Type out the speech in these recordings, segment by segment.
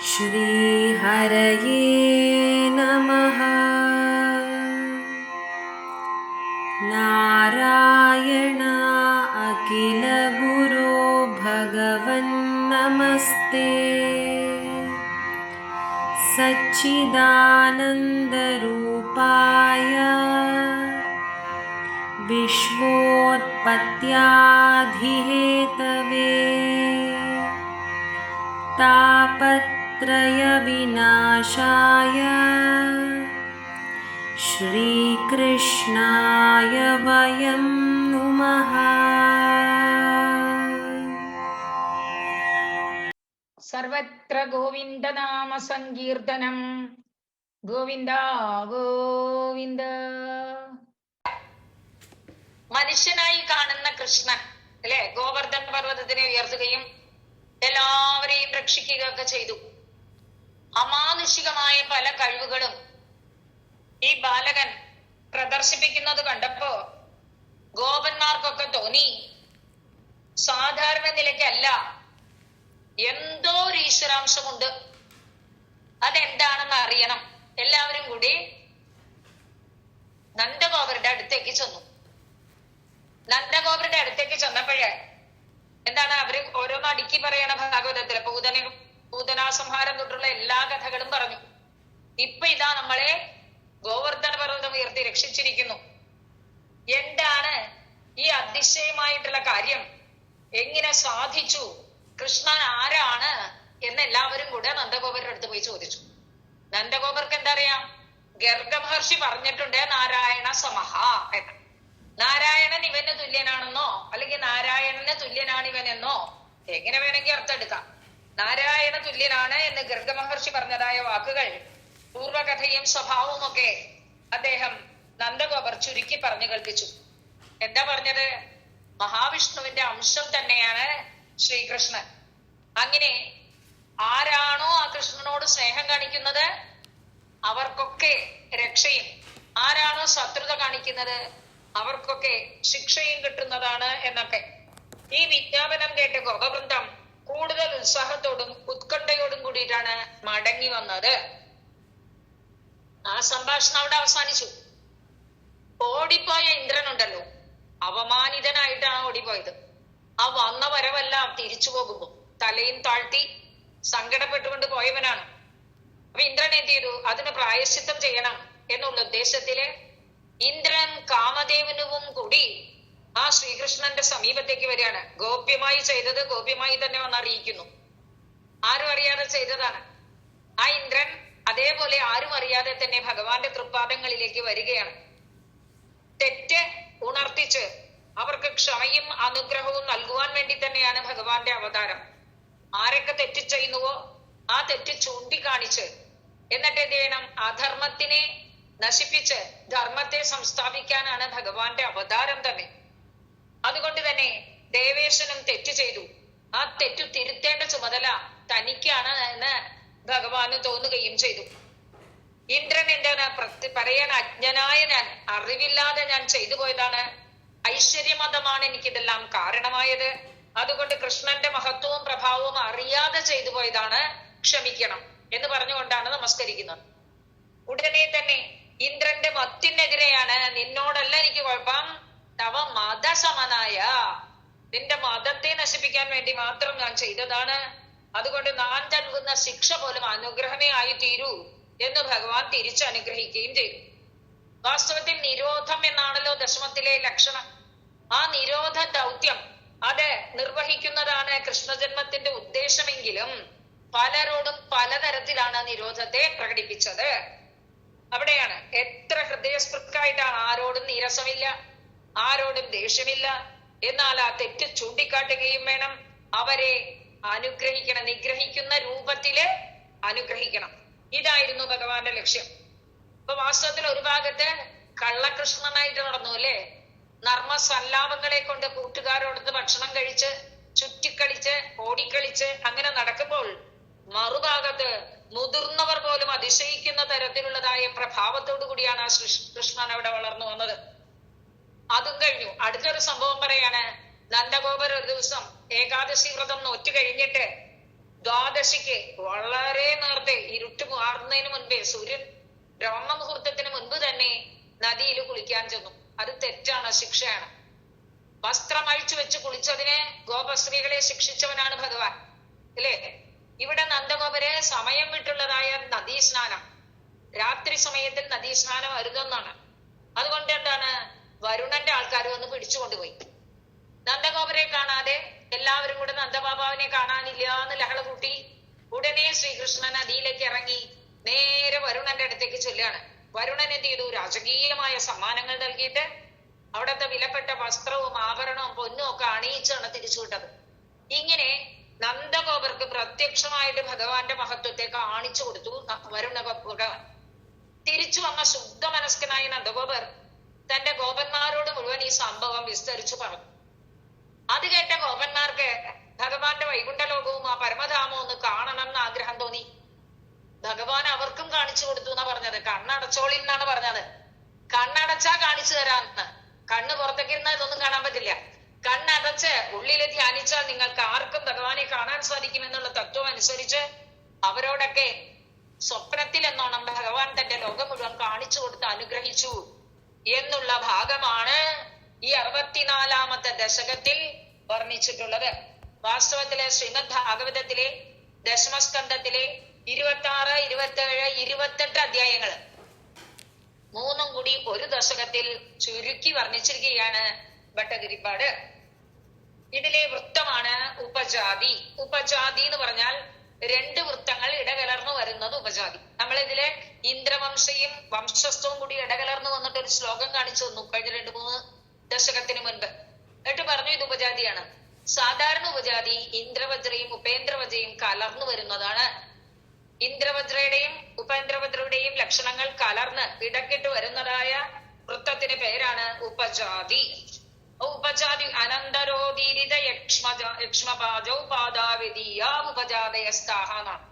श्री हरये नमः। नारायण अखिल गुरो भगवन् नमस्ते। सच्चिदानंद रूपाय विश्वोत्पत्त्यादिहेतवे तापत्रय विनाशाय श्रीकृष्णाय वयं नुमः। സർവത്ര ഗോവിന്ദനാമ സങ്കീർത്തനം. ഗോവിന്ദ ഗോവിന്ദ. മനുഷ്യനായി കാണുന്ന കൃഷ്ണൻ അല്ലെ ഗോവർദ്ധന പർവ്വതത്തിനെ ഉയർത്തുകയും എല്ലാവരെയും രക്ഷിക്കുകയൊക്കെ ചെയ്തു. അമാനുഷികമായ പല കഴിവുകളും ഈ ബാലകൻ പ്രദർശിപ്പിക്കുന്നത് കണ്ടപ്പോ ഗോപന്മാർക്കൊക്കെ തോന്നി സാധാരണ നിലയ്ക്കല്ല, എന്തോ ഒരു ഈശ്വരാംശമുണ്ട്, അതെന്താണെന്ന് അറിയണം. എല്ലാവരും കൂടി നന്ദഗോപരുടെ അടുത്തേക്ക് ചെന്നു. നന്ദഗോപരുടെ അടുത്തേക്ക് ചെന്നപ്പോഴേ എന്താണ് അവര് ഓരോന്ന് അടുക്കി പറയണ ഭാഗവതത്തില് പൂതനാസംഹാരം തൊട്ടുള്ള എല്ലാ കഥകളും പറഞ്ഞു. ഇപ്പൊ ഇതാ നമ്മളെ ഗോവർദ്ധന പർവ്വതം ഉയർത്തി രക്ഷിച്ചിരിക്കുന്നു. എന്താണ് ഈ അതിശയമായിട്ടുള്ള കാര്യം? എങ്ങനെ സാധിച്ചു? കൃഷ്ണൻ ആരാണ് എന്ന് എല്ലാവരും കൂടെ നന്ദഗോപരുടെ അടുത്ത് പോയി ചോദിച്ചു. നന്ദഗോപർക്ക് എന്താ അറിയാം? ഗർഗ മഹർഷി പറഞ്ഞിട്ടുണ്ട് നാരായണ സമഹ എന്ന്. നാരായണൻ ഇവന് തുല്യനാണെന്നോ അല്ലെങ്കിൽ നാരായണന് തുല്യനാണ് ഇവനെന്നോ എങ്ങനെ വേണമെങ്കിൽ അർത്ഥം എടുക്കാം. നാരായണ തുല്യനാണ് എന്ന് ഗർഗ മഹർഷി പറഞ്ഞതായ വാക്കുകൾ, പൂർവകഥയും സ്വഭാവവും ഒക്കെ അദ്ദേഹം നന്ദഗോപർ ചുരുക്കി പറഞ്ഞു കൽപ്പിച്ചു. എന്താ പറഞ്ഞത്? മഹാവിഷ്ണുവിന്റെ അംശം തന്നെയാണ് ശ്രീകൃഷ്ണൻ. അങ്ങനെ ആരാണോ ആ കൃഷ്ണനോട് സ്നേഹം കാണിക്കുന്നത് അവർക്കൊക്കെ രക്ഷയും, ആരാണോ ശത്രുത കാണിക്കുന്നത് അവർക്കൊക്കെ ശിക്ഷയും കിട്ടുന്നതാണ് എന്നൊക്കെ. ഈ വിജ്ഞാപനം കേട്ട് ഗോപവൃന്ദം കൂടുതൽ ഉത്സാഹത്തോടും ഉത്കണ്ഠയോടും കൂടിയിട്ടാണ് മടങ്ങി വന്നത്. ആ സംഭാഷണം അവിടെ അവസാനിച്ചു. ഓടിപ്പോയ ഇന്ദ്രനുണ്ടല്ലോ, അവമാനിതനായിട്ടാണ് ഓടിപ്പോയത്. ആ വന്ന വരവെല്ലാം തിരിച്ചു പോകുമ്പോ തലയും താഴ്ത്തി സങ്കടപ്പെട്ടുകൊണ്ട് പോയവനാണ്. അപ്പൊ ഇന്ദ്രൻ എന്ത് ചെയ്തു? അതിന് പ്രായശ്ചിത്തം ചെയ്യണം എന്നുള്ള ഉദ്ദേശത്തില് ഇന്ദ്രൻ കാമദേവനുവും കൂടി ആ ശ്രീകൃഷ്ണന്റെ സമീപത്തേക്ക് വരികയാണ്. ഗോപ്യമായി ചെയ്തത് ഗോപ്യമായി തന്നെ വന്നറിയിക്കുന്നു. ആരും അറിയാതെ ചെയ്തതാണ്. ആ ഇന്ദ്രൻ അതേപോലെ ആരും അറിയാതെ തന്നെ ഭഗവാന്റെ തൃപ്പാദങ്ങളിലേക്ക് വരികയാണ്. തെറ്റ് ഉണർത്തിച്ച് അവർക്ക് ക്ഷമയും അനുഗ്രഹവും നൽകുവാൻ വേണ്ടി തന്നെയാണ് ഭഗവാന്റെ അവതാരം. ആരൊക്കെ തെറ്റ് ചെയ്യുന്നുവോ ആ തെറ്റ് ചൂണ്ടിക്കാണിച്ച് എന്നിട്ട് എന്ത് ചെയ്യണം? അധർമ്മത്തിനെ നശിപ്പിച്ച് ധർമ്മത്തെ സംസ്ഥാപിക്കാനാണ് ഭഗവാന്റെ അവതാരം തന്നെ. അതുകൊണ്ട് തന്നെ ദേവേശനും തെറ്റ് ചെയ്തു. ആ തെറ്റു തിരുത്തേണ്ട ചുമതല തനിക്കാണ് എന്ന് ഭഗവാന് തോന്നുകയും ചെയ്തു. ഇന്ദ്രൻ എന്താണ് പറയാൻ? അജ്ഞനായ ഞാൻ, അറിവില്ലാതെ ഞാൻ ചെയ്തു പോയതാണ്. ഐശ്വര്യമതമാണ് എനിക്കിതെല്ലാം കാരണമായത്. അതുകൊണ്ട് കൃഷ്ണന്റെ മഹത്വവും പ്രഭാവവും അറിയാതെ ചെയ്തു പോയതാണ്, ക്ഷമിക്കണം എന്ന് പറഞ്ഞുകൊണ്ടാണ് നമസ്കരിക്കുന്നത്. ഉടനെ തന്നെ ഇന്ദ്രന്റെ മത്തിനെതിരെയാണ്, നിന്നോടല്ല എനിക്ക് കുഴപ്പം, തവ മതസമനായ, നിന്റെ മതത്തെ നശിപ്പിക്കാൻ വേണ്ടി മാത്രം ഞാൻ ചെയ്തതാണ്. അതുകൊണ്ട് ഞാൻ നൽകുന്ന ശിക്ഷ പോലും അനുഗ്രഹമേ ആയി തീരൂ എന്ന് ഭഗവാൻ തിരിച്ചനുഗ്രഹിക്കുകയും ചെയ്തു. വാസ്തവത്തിൽ നിരോധം എന്നാണല്ലോ ദശമത്തിലെ ലക്ഷണം. ആ നിരോധ ദൗത്യം അത് നിർവഹിക്കുന്നതാണ് കൃഷ്ണജന്മത്തിന്റെ ഉദ്ദേശമെങ്കിലും പലരോടും പലതരത്തിലാണ് നിരോധത്തെ പ്രകടിപ്പിച്ചത്. അവിടെയാണ് എത്ര ഹൃദയസ്പൃക്കായിട്ടാണ്. ആരോടും നീരസമില്ല, ആരോടും ദേഷ്യമില്ല. എന്നാൽ ആ തെറ്റ് ചൂണ്ടിക്കാട്ടുകയും വേണം. അവരെ അനുഗ്രഹിക്കണം, നിഗ്രഹിക്കുന്ന രൂപത്തില് അനുഗ്രഹിക്കണം. ഇതായിരുന്നു ഭഗവാന്റെ ലക്ഷ്യം. ഇപ്പൊ വാസ്തവത്തിൽ ഒരു ഭാഗത്ത് കള്ളകൃഷ്ണനായിട്ട് നടന്നു അല്ലേ, നർമ്മസല്ലാപങ്ങളെ കൊണ്ട് കൂട്ടുകാരോടൊത്ത് ഭക്ഷണം കഴിച്ച് ചുറ്റിക്കളിച്ച് ഓടിക്കളിച്ച് അങ്ങനെ നടക്കുമ്പോൾ മറുഭാഗത്ത് മുതിർന്നവർ പോലും അതിശയിക്കുന്ന തരത്തിലുള്ളതായ പ്രഭാവത്തോടു കൂടിയാണ് ആ കൃഷ്ണൻ അവിടെ വളർന്നു വന്നത്. അതും കഴിഞ്ഞു. അടുത്തൊരു സംഭവം പറയാണ്. നന്ദഗോപർ ഒരു ദിവസം ഏകാദശി വ്രതം നോറ്റു കഴിഞ്ഞിട്ട് ദ്വാദശിക്ക് വളരെ നേരത്തെ ഇരുട്ട് മാറുന്നതിന് മുൻപേ, സൂര്യൻ ബ്രഹ്മമുഹൂർത്തത്തിന് മുൻപ് തന്നെ നദിയിൽ കുളിക്കാൻ ചെന്നു. അത് തെറ്റാണ്, ശിക്ഷയാണ്. വസ്ത്രം അഴിച്ചു വെച്ച് കുളിച്ചതിന് ഗോപസ്ത്രീകളെ ശിക്ഷിച്ചവനാണ് ഭഗവാൻ, അല്ലേ? ഇവിടെ നന്ദഗോപരെ സമയം വിട്ടുള്ളതായ നദീസ്നാനം, രാത്രി സമയത്തിൽ നദീസ്നാനം അരുതെന്നാണ്. അതുകൊണ്ട് എന്താണ്, വരുണന്റെ ആൾക്കാർ വന്ന് പിടിച്ചു കൊണ്ടുപോയി. നന്ദഗോപരെ കാണാതെ എല്ലാവരും കൂടെ നന്ദബാബാവിനെ കാണാനില്ല എന്ന് ലഹള കൂട്ടി. ഉടനെ ശ്രീകൃഷ്ണൻ നദിയിലേക്ക് ഇറങ്ങി നേരെ വരുണന്റെ അടുത്തേക്ക് ചെല്ലുകയാണ്. വരുണൻ എന്ത് ചെയ്തു? രാജകീയമായ സമ്മാനങ്ങൾ നൽകിയിട്ട് അവിടത്തെ വിലപ്പെട്ട വസ്ത്രവും ആഭരണവും പൊന്നും ഒക്കെ അണിയിച്ചാണ് തിരിച്ചുവിട്ടത്. ഇങ്ങനെ നന്ദഗോപർക്ക് പ്രത്യക്ഷമായിട്ട് ഭഗവാന്റെ മഹത്വത്തെ കാണിച്ചു കൊടുത്തു വരുണ ഭഗവാൻ. തിരിച്ചു വന്ന ശുദ്ധ മനസ്കനായ നന്ദഗോപർ തന്റെ ഗോപന്മാരോട് മുഴുവൻ ഈ സംഭവം വിസ്തരിച്ചു പറഞ്ഞു. അത് കേട്ട ഗോപന്മാർക്ക് ഭഗവാന്റെ വൈകുണ്ഠലോകവും ആ പരമധാമവും ഒന്ന് കാണണം എന്ന് ആഗ്രഹം തോന്നി. ഭഗവാൻ അവർക്കും കാണിച്ചു കൊടുത്തു എന്നാ പറഞ്ഞത്. കണ്ണടച്ചോളി എന്നാണ് പറഞ്ഞത്. കണ്ണടച്ചാ കാണിച്ചു തരാന്ന്. കണ്ണ് പുറത്തേക്ക് ഇരുന്നാൽ ഇതൊന്നും കാണാൻ പറ്റില്ല. കണ്ണടച്ച് ഉള്ളിൽ ധ്യാനിച്ചാൽ നിങ്ങൾക്ക് ആർക്കും ഭഗവാനെ കാണാൻ സാധിക്കും എന്നുള്ള തത്വം അനുസരിച്ച് അവരോടൊക്കെ സ്വപ്നത്തിൽ എന്നോണം ഭഗവാൻ തന്റെ ലോകം മുഴുവൻ കാണിച്ചു കൊടുത്ത് അനുഗ്രഹിച്ചു എന്നുള്ള ഭാഗമാണ് ഈ 64-ാമത്തെ ദശകത്തിൽ വർണ്ണിച്ചിട്ടുള്ളത്. വാസ്തവത്തിലെ ശ്രീമദ് ഭാഗവതത്തിലെ ദശമസ്കന്ധത്തിലെ 26, 27, 28 അധ്യായങ്ങൾ മൂന്നും കൂടി ഒരു ദശകത്തിൽ ചുരുക്കി വർണ്ണിച്ചിരിക്കുകയാണ് ഭട്ടതിരിപ്പാട്. ഇതിലെ വൃത്തമാണ് ഉപജാതി. ഉപജാതി എന്ന് പറഞ്ഞാൽ 2 വൃത്തങ്ങൾ ഇടകലർന്നു വരുന്നത് ഉപജാതി. നമ്മളിതിലെ ഇന്ദ്രവംശയും വംശസ്ഥവും കൂടി ഇടകലർന്നു വന്നിട്ട് ഒരു ശ്ലോകം കാണിച്ചു തന്നു കഴിഞ്ഞ 2-3 ദശകത്തിന് മുൻപ്. എന്നിട്ട് പറഞ്ഞു ഇത് ഉപജാതിയാണ്. സാധാരണ ഉപജാതി ഇന്ദ്രവജ്രയും ഉപേന്ദ്രവജ്രയും കലർന്നു വരുന്നതാണ്. ഇന്ദ്രവജ്രയുടെയും ഉപേന്ദ്രവജ്രയുടെയും ലക്ഷണങ്ങൾ കലർന്ന് ഇടക്കിട്ട് വരുന്നതായ വൃത്തത്തിന് പേരാണ് ഉപജാതി. ഉപജാതി അനന്തരോദീരിത യക്ഷ്മപാജൗ പാദാവിധീയ ഉപജാതയസ്താഹ എന്നാണ്.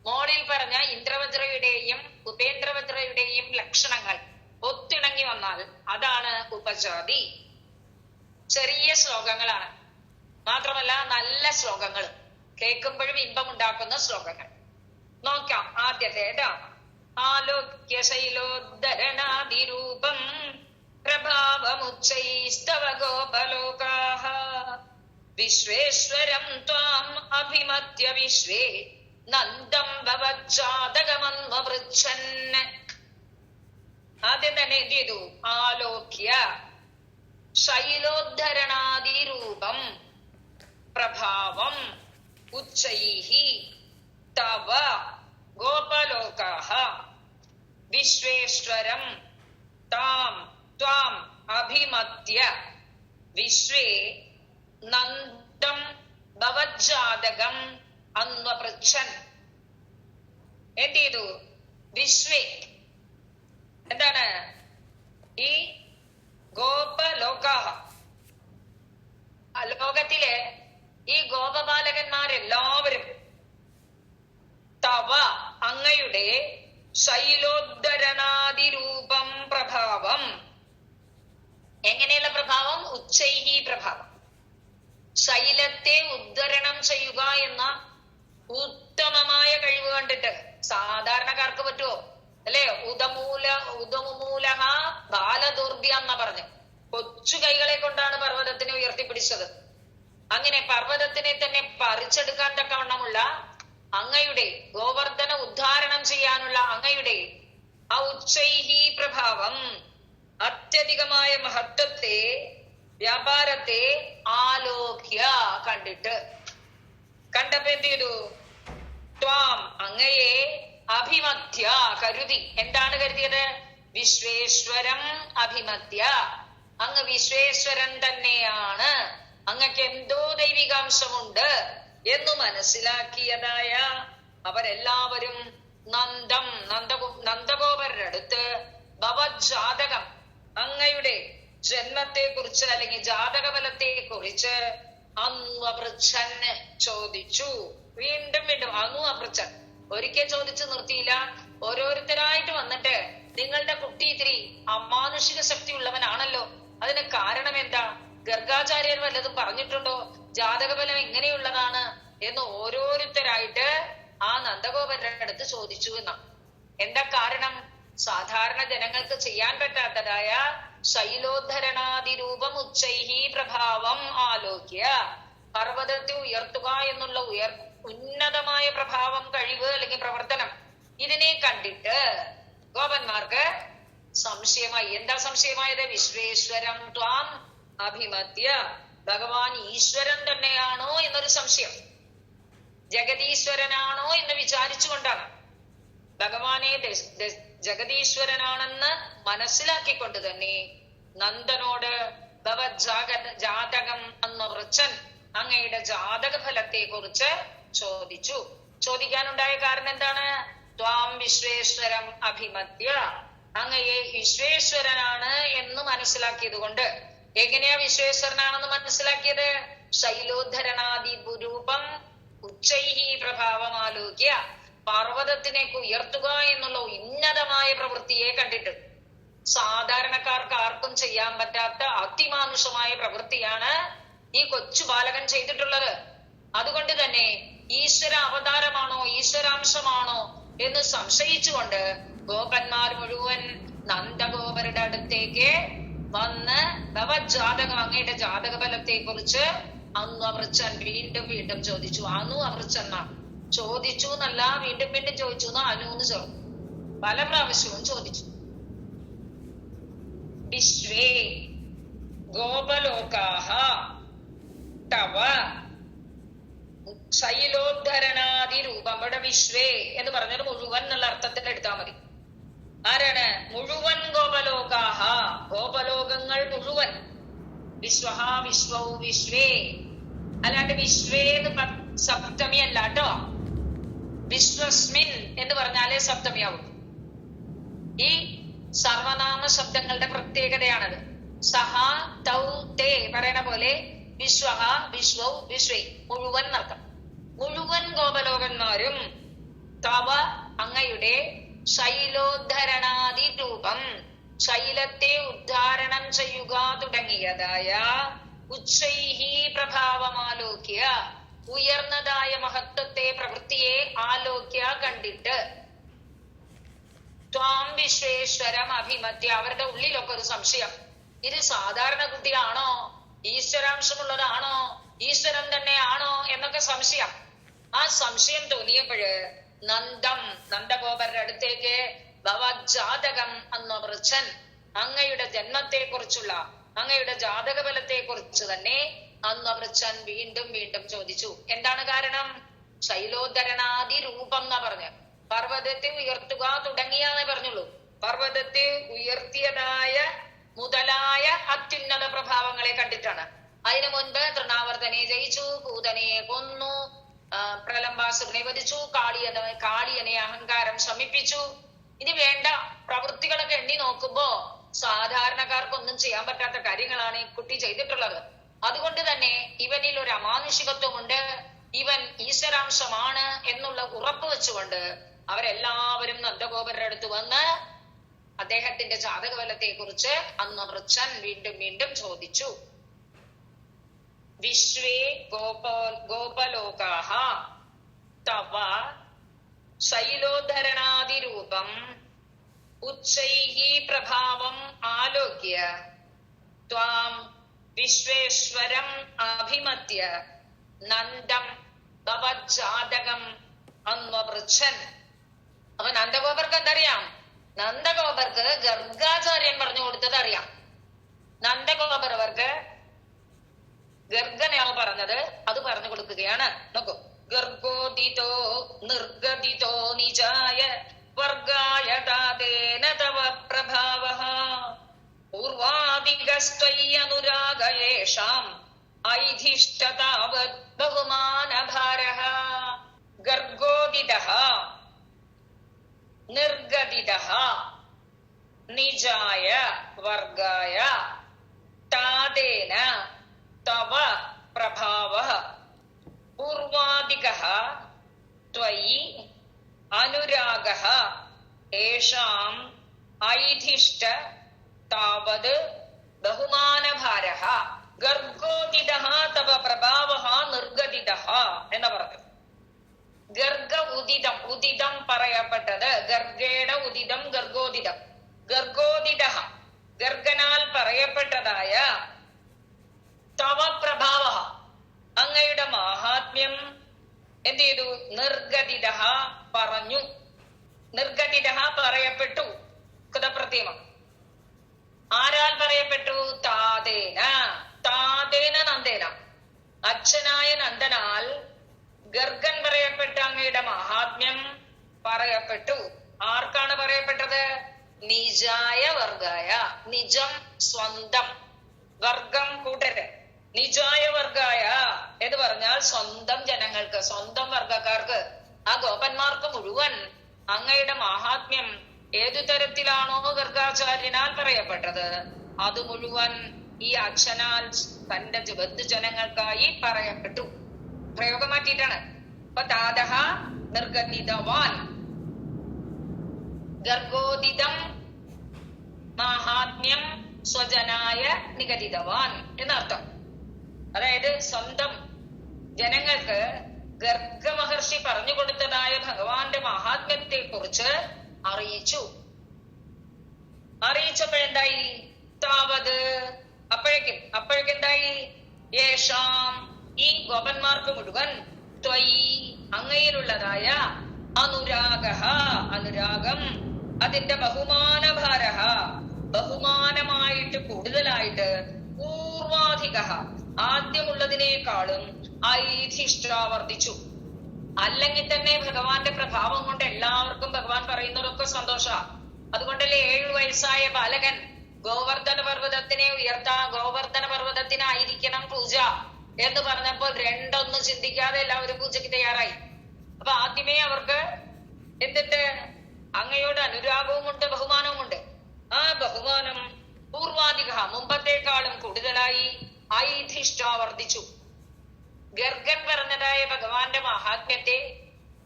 മോളിൽ പറഞ്ഞ ഇന്ദ്രവജ്രയുടെയും ഉപേന്ദ്രവജ്രയുടെയും ലക്ഷണങ്ങൾ ഒത്തിണങ്ങി വന്നാൽ അതാണ് ഉപജാതി. ചെറിയ ശ്ലോകങ്ങളാണ്, മാത്രമല്ല നല്ല ശ്ലോകങ്ങൾ, കേൾക്കുമ്പോഴും ഇമ്പമുണ്ടാക്കുന്ന ശ്ലോകങ്ങൾ. നോക്കാം. ആദ്യത്തേതാ? ആലോക്യ ശൈലോദ്ധരണാതിരൂപം പ്രഭാവമുച്ചൈസ്തവ ഗോപലോകാഃ വിശ്വേശ്വരം ത്വാം അഭിമത്യ വിശ്വേ നന്ദം ഭവജ്ജാതകമന്വപൃച്ഛൻ. ആദ്യം തന്നെ എന്ത് ചെയ്തു? ആലോക്യ ശൈലോദ്ധരണാതിരൂപം പ്രഭാവം ഉച്ചൈഹി തവ ഗോപലോകാഃ വിശ്വേശ്വരം താം ത്വാം അഭിമത്യ വിശ്വേ നന്ദം ഭവജ്ജാതകം അന്വപൃച്ഛൻ. എന്ത് ചെയ്തു? വിശ്വേ എന്താണ്? ഈ ഗോപലോകാഃ, ലോകത്തിലെ ഈ ഗോപബാലകന്മാരെല്ലാവരും തവ അങ്ങയുടെ ശൈലോദ്ധരണാതിരൂപം പ്രഭാവം. എങ്ങനെയുള്ള പ്രഭാവം? ഉച്ചൈഹി പ്രഭാവം. ശൈലത്തെ ഉദ്ധരണം ചെയ്യുക എന്ന ഉത്തമമായ കഴിവ് കണ്ടിട്ട് സാധാരണക്കാർക്ക് പറ്റുമോ? അല്ലെ? ഉദമുമൂലഹ ബാലദുർഭ്യ എന്നാ പറഞ്ഞു. കൊച്ചു കൈകളെ കൊണ്ടാണ് പർവ്വതത്തിനെ ഉയർത്തിപ്പിടിച്ചത്. അങ്ങനെ പർവ്വതത്തിനെ തന്നെ പറിച്ചെടുക്കാൻ തക്കവണ്ണമുള്ള അങ്ങയുടെ ഗോവർദ്ധന ഉദ്ധാരണം ചെയ്യാനുള്ള അങ്ങയുടെ ആ ഉച്ചൈഹി പ്രഭാവം, അത്യധികമായ മഹത്വത്തെ, വ്യാപാരത്തെ ആലോക്യ കണ്ടിട്ട്, കണ്ടപ്പോ എന്ത് ചെയ്തു? ത്വാം അങ്ങയെ അഭിമത്യ കരുതി. എന്താണ് കരുതിയത്? വിശ്വേശ്വരം അഭിമത്യ, അങ്ങ് വിശ്വേശ്വരൻ തന്നെയാണ്, അങ്ങക്ക് എന്തോ ദൈവികാംശമുണ്ട് എന്ന് മനസ്സിലാക്കിയതായ അവരെല്ലാവരും നന്ദഗോപരുടെ അടുത്ത് ഭവജാതകം, അങ്ങയുടെ ജന്മത്തെ കുറിച്ച് അല്ലെങ്കിൽ ജാതകബലത്തെ കുറിച്ച് അന്വപൃച്ഛൻ ചോദിച്ചു. വീണ്ടും വീണ്ടും അന്വപൃച്ഛൻ. ഒരിക്കൽ ചോദിച്ചു നിർത്തിയില്ല, ഓരോരുത്തരായിട്ട് വന്നിട്ട് നിങ്ങളുടെ കുട്ടി ഇത്തിരി അമാനുഷിക ശക്തി ഉള്ളവനാണല്ലോ, അതിന് കാരണം എന്താ? ഗർഗാചാര്യർ വല്ലതും പറഞ്ഞിട്ടുണ്ടോ? ജാതകബലം എങ്ങനെയുള്ളതാണ്? എന്ന് ഓരോരുത്തരായിട്ട് ആ നന്ദഗോപരുടെ അടുത്ത് ചോദിച്ചു എന്നാ. എന്താ കാരണം? സാധാരണ ജനങ്ങൾക്ക് ചെയ്യാൻ പറ്റാത്തതായ ശൈലോദ്ധരണാതിരൂപം ഉച്ചൈഹി പ്രഭാവം ആലോക്യ, പർവ്വതത്തെ ഉയർത്തുക എന്നുള്ള ഉന്നതമായ പ്രഭാവം, കഴിവ് അല്ലെങ്കിൽ പ്രവർത്തനം, ഇതിനെ കണ്ടിട്ട് ഗോപന്മാർക്ക് സംശയമായി. എന്താ സംശയമായത്? വിശ്വേശ്വരം ത്വാം അഭിമത്യ, ഭഗവാൻ ഈശ്വരൻ തന്നെയാണോ എന്നൊരു സംശയം, ജഗതീശ്വരനാണോ എന്ന് വിചാരിച്ചുകൊണ്ടാണ്. ഭഗവാനെ ജഗതീശ്വരനാണെന്ന് മനസ്സിലാക്കിക്കൊണ്ട് തന്നെ നന്ദനോട് ജാതകം എന്ന വൃച്ചൻ അങ്ങയുടെ ജാതക ഫലത്തെ കുറിച്ച് ചോദിച്ചു. ചോദിക്കാനുണ്ടായ കാരണം എന്താണ്? ത്വാം വിശ്വേശ്വരം അഭിമത്യ, അങ്ങയെ വിശ്വേശ്വരനാണ് എന്ന് മനസ്സിലാക്കിയത് കൊണ്ട്. എങ്ങനെയാ വിശ്വേശ്വരനാണെന്ന് മനസ്സിലാക്കിയത്? ശൈലോദ്ധരണാദി രൂപം ഉച്ചൈഹി പ്രഭാവം ആലോക്യ, പർവ്വതത്തിനേക്ക് ഉയർത്തുക എന്നുള്ള ഉന്നതമായ പ്രവൃത്തിയെ കണ്ടിട്ട്. സാധാരണക്കാർക്ക് ആർക്കും ചെയ്യാൻ പറ്റാത്ത അതിമാനുഷമായ പ്രവൃത്തിയാണ് ഈ കൊച്ചു ബാലകൻ ചെയ്തിട്ടുള്ളത്. അതുകൊണ്ട് തന്നെ ഈശ്വര അവതാരമാണോ ഈശ്വരാംശമാണോ എന്ന് സംശയിച്ചുകൊണ്ട് ഗോപന്മാർ മുഴുവൻ നന്ദഗോപരുടെ അടുത്തേക്ക് വന്ന് ഭവജാതകം, അങ്ങയുടെ ജാതക ഫലത്തെ കുറിച്ച് അന്നു അവൃച്ചൻ വീണ്ടും വീണ്ടും ചോദിച്ചു. അന്നു അവൃച്ചെന്ന ചോദിച്ചു എന്നല്ല, വീണ്ടും വീണ്ടും ചോദിച്ചു എന്ന് അനുന്ന് ചേർന്നു. പല പ്രാവശ്യവും ചോദിച്ചു. വിശ്വേ ഗോപലോകാഹ തവ ശൈലോദ്ധരണാദി രൂപം. ഇവിടെ വിശ്വേ എന്ന് പറഞ്ഞൊരു മുഴുവൻ എന്നുള്ള അർത്ഥത്തിൽ എടുത്താൽ മതി. ആരാണ്? മുഴുവൻ ഗോപലോകാഹ, ഗോപലോകങ്ങൾ മുഴുവൻ. വിശ്വഹ വിശ്വൗ വിശ്വേ, അല്ലാണ്ട് വിശ്വേ എന്ന് സപ്തമി അല്ല കേട്ടോ. വിശ്വസ്മിൻ എന്ന് പറഞ്ഞാലേ സപ്തമിയാവും. ഈ സർവനാമ ശബ്ദങ്ങളുടെ പ്രത്യേകതയാണത്. സഹ തൗ തേ പറയണ പോലെ വിശ്വഹ വിശ്വൗ വിശ്വേ, മുഴുവൻ നർത്തം. മുഴുവൻ ഗോപലോകന്മാരും തവ അങ്ങയുടെ ശൈലോദ്ധരണാദി രൂപം, ശൈലത്തെ ഉദ്ധാരണം ചെയ്യുക തുടങ്ങിയതായ ഉച്ചൈഹി പ്രഭാവമാലോക്യ, ഉയർന്നതായ മഹത്വത്തെ പ്രവൃത്തിയെ ആലോക്യ കണ്ടിട്ട് ത്വാം വിശ്വേശ്വരം അഭിമത്യ, അവരുടെ ഉള്ളിലൊക്കെ ഒരു സംശയം. ഇത് സാധാരണ കുട്ടിയാണോ, ഈശ്വരാംശമുള്ളതാണോ, ഈശ്വരൻ തന്നെയാണോ എന്നൊക്കെ സംശയം. ആ സംശയം തോന്നിയപ്പോഴ് നന്ദഗോപരുടെ അടുത്തേക്ക് ഭവജാതകം എന്ന വൃച്ചൻ അങ്ങയുടെ ജന്മത്തെ കുറിച്ചുള്ള, അങ്ങയുടെ ജാതക ഫലത്തെ കുറിച്ച് തന്നെ അന്ന് വൃച്ചൻ വീണ്ടും വീണ്ടും ചോദിച്ചു. എന്താണ് കാരണം? ശൈലോദ്ധരണാദി രൂപം എന്നാ പറഞ്ഞ, പർവ്വതത്തെ ഉയർത്തുക തുടങ്ങിയാന്നേ പറഞ്ഞുള്ളൂ. പർവ്വതത്തെ ഉയർത്തിയതായ മുതലായ അത്യുന്നത പ്രഭാവങ്ങളെ കണ്ടിട്ടാണ്. അതിനു മുൻപ് തൃണാവർത്തനെ ജയിച്ചു, പൂതനയെ കൊന്നു, പ്രലംബാസുരനെ വധിച്ചു, കാളിയനെ അഹങ്കാരം ശമിപ്പിച്ചു. ഇനി വേണ്ട പ്രവൃത്തികളൊക്കെ എണ്ണി നോക്കുമ്പോ സാധാരണക്കാർക്കൊന്നും ചെയ്യാൻ പറ്റാത്ത കാര്യങ്ങളാണ് ഈ കുട്ടി ചെയ്തിട്ടുള്ളത്. അതുകൊണ്ട് തന്നെ ഇവനിൽ ഒരു അമാനുഷികത്വമുണ്ട്, ഇവൻ ഈശ്വരാംശമാണ് എന്നുള്ള ഉറപ്പ് വെച്ചുകൊണ്ട് അവരെല്ലാവരും നന്ദഗോപരുടെ അടുത്ത് വന്ന് അദ്ദേഹത്തിന്റെ ജാതകഫലത്തെ കുറിച്ച് അന്ന് വൃച്ചൻ വീണ്ടും വീണ്ടും ചോദിച്ചു. വിശ്വേ ഗോപലോകാഹ തവ ശൈലോദ്ധരണാദി രൂപം ഉച്ചൈഹി പ്രഭാവം ആലോക്യ ത്വാം വിശ്വേശ്വരം അഭിമത്യ നന്ദം ഭവജാതകം അന്വവൃച്ഛൻ. അപ്പൊ നന്ദഗോപർക്ക് എന്തറിയാം? നന്ദഗോപർക്ക് ഗർഗാചാര്യൻ പറഞ്ഞു കൊടുത്തത് അറിയാം. നന്ദഗോപർ അവർക്ക് ഗർഗനെയാണ് പറഞ്ഞത്, അത് പറഞ്ഞു കൊടുക്കുകയാണ്. നോക്കൂ, ഗർഗോദിതോ നിർഗദിതോ നിജായ വർഗായ ദാതേന തവ പ്രഭാവഃ പൂർവാദികസ്ത്വയ്യനുരാഗയേഷാം ഐധിഷ്ഠതാവത് ബഹുമാനഭാരഃ. ഗർഗോദിതഃ നിർഗദിതഃ നിജായ വർഗായ താതേന തവ പ്രഭാവഃ പൂർവാദികഃ ത്വയി അനുരാഗഃ യേഷാം ഐധിഷ്ഠ താവത് ബഹുമാനഭാരഃ. ഗർഗോദിതഃ തവ പ്രഭാവഃ നിർഗദിതഃ എന്ന് പറഞ്ഞു. ഗർഗ ഉദിതം, ഉദിതം പറയപ്പെട്ടത്, ഗർഗയുടെ ഉദിതം ഗർഗോദിതം. ഗർഗോദിതഃ ഗർഗനാൽ പറയപ്പെട്ടതായ തവ പ്രഭാവ അങ്ങയുടെ മാഹാത്മ്യം എന്ത് ചെയ്തു? നിർഗദിതഃ പറഞ്ഞു. നിർഗദിതഃ പറയപ്പെട്ടു. കൃതപ്രത്യമം. ആരാൽ പറയപ്പെട്ടു? താതേന. താതേന നന്ദേന. അച്ഛനായ നന്ദനാൽ ഗർഗൻ പറയപ്പെട്ട അങ്ങയുടെ മഹാത്മ്യം പറയപ്പെട്ടു. ആർക്കാണ് പറയപ്പെട്ടത്? നിജായ വർഗായ. നിജം സ്വന്തം, വർഗം കൂട്ടര്. നിജായ വർഗായ എന്ന് പറഞ്ഞാൽ സ്വന്തം ജനങ്ങൾക്ക്, സ്വന്തം വർഗക്കാർക്ക്, ആ ഗോപന്മാർക്ക് മുഴുവൻ അങ്ങയുടെ മാഹാത്മ്യം ഏതു തരത്തിലാണോ ഗർഗാചാര്യനാൽ പറയപ്പെട്ടത് അത് മുഴുവൻ ഈ അച്ഛനാൽ തന്റെ ബന്ധുജനങ്ങൾക്കായി പറയപ്പെട്ടു. പ്രയോഗം മാറ്റിയിട്ടാണ്. അപ്പൊ താതഃ നിർഗദിതവാൻ, ഗർഗോദിതം മാഹാത്മ്യം സ്വജനായ നിഗദിതവാൻ എന്നർത്ഥം. അതായത് സ്വന്തം ജനങ്ങൾക്ക് ഗർഗ മഹർഷി പറഞ്ഞു കൊടുത്തതായ ഭഗവാന്റെ മഹാത്മ്യത്തെ കുറിച്ച് അറിയിച്ചു. അറിയിച്ചപ്പോഴെന്തായി? താവത് അപ്പോഴേക്കെന്തായി? യേഷാം ഈ ഗോപന്മാർക്ക് മുഴുവൻ ത്വയി അങ്ങയിലുള്ളതായ അനുരാഗഃ അനുരാഗം, അതിന്റെ ബഹുമാനഭാരഃ ബഹുമാനമായിട്ട് കൂടുതലായിട്ട്, പൂർവാധികഃ ആദ്യമുള്ളതിനേക്കാളും ഐധിഷ്ഠാവർദ്ധിച്ചു. അല്ലെങ്കിൽ തന്നെ ഭഗവാന്റെ പ്രഭാവം കൊണ്ട് എല്ലാവർക്കും ഭഗവാൻ പറയുന്നതൊക്കെ സന്തോഷ. അതുകൊണ്ടല്ലേ 7 വയസ്സായ ബാലകൻ ഗോവർദ്ധന പർവ്വതത്തിനെ ഗോവർദ്ധന പർവ്വതത്തിനായിരിക്കണം പൂജ എന്ന് പറഞ്ഞപ്പോൾ രണ്ടൊന്നും ചിന്തിക്കാതെ എല്ലാവരും പൂജയ്ക്ക് തയ്യാറായി. അപ്പൊ ആദ്യമേ അവർക്ക് എന്തിട്ട്? അങ്ങയോട് അനുരാഗവും ഉണ്ട്, ബഹുമാനവും ഉണ്ട്. ആ ബഹുമാനം പൂർവാധിക മുമ്പത്തേക്കാളും കൂടുതലായി ഐധിഷ്ഠാവർദ്ധിച്ചു. ഗർഗൻ പറഞ്ഞതായ ഭഗവാന്റെ മഹാത്മ്യത്തെ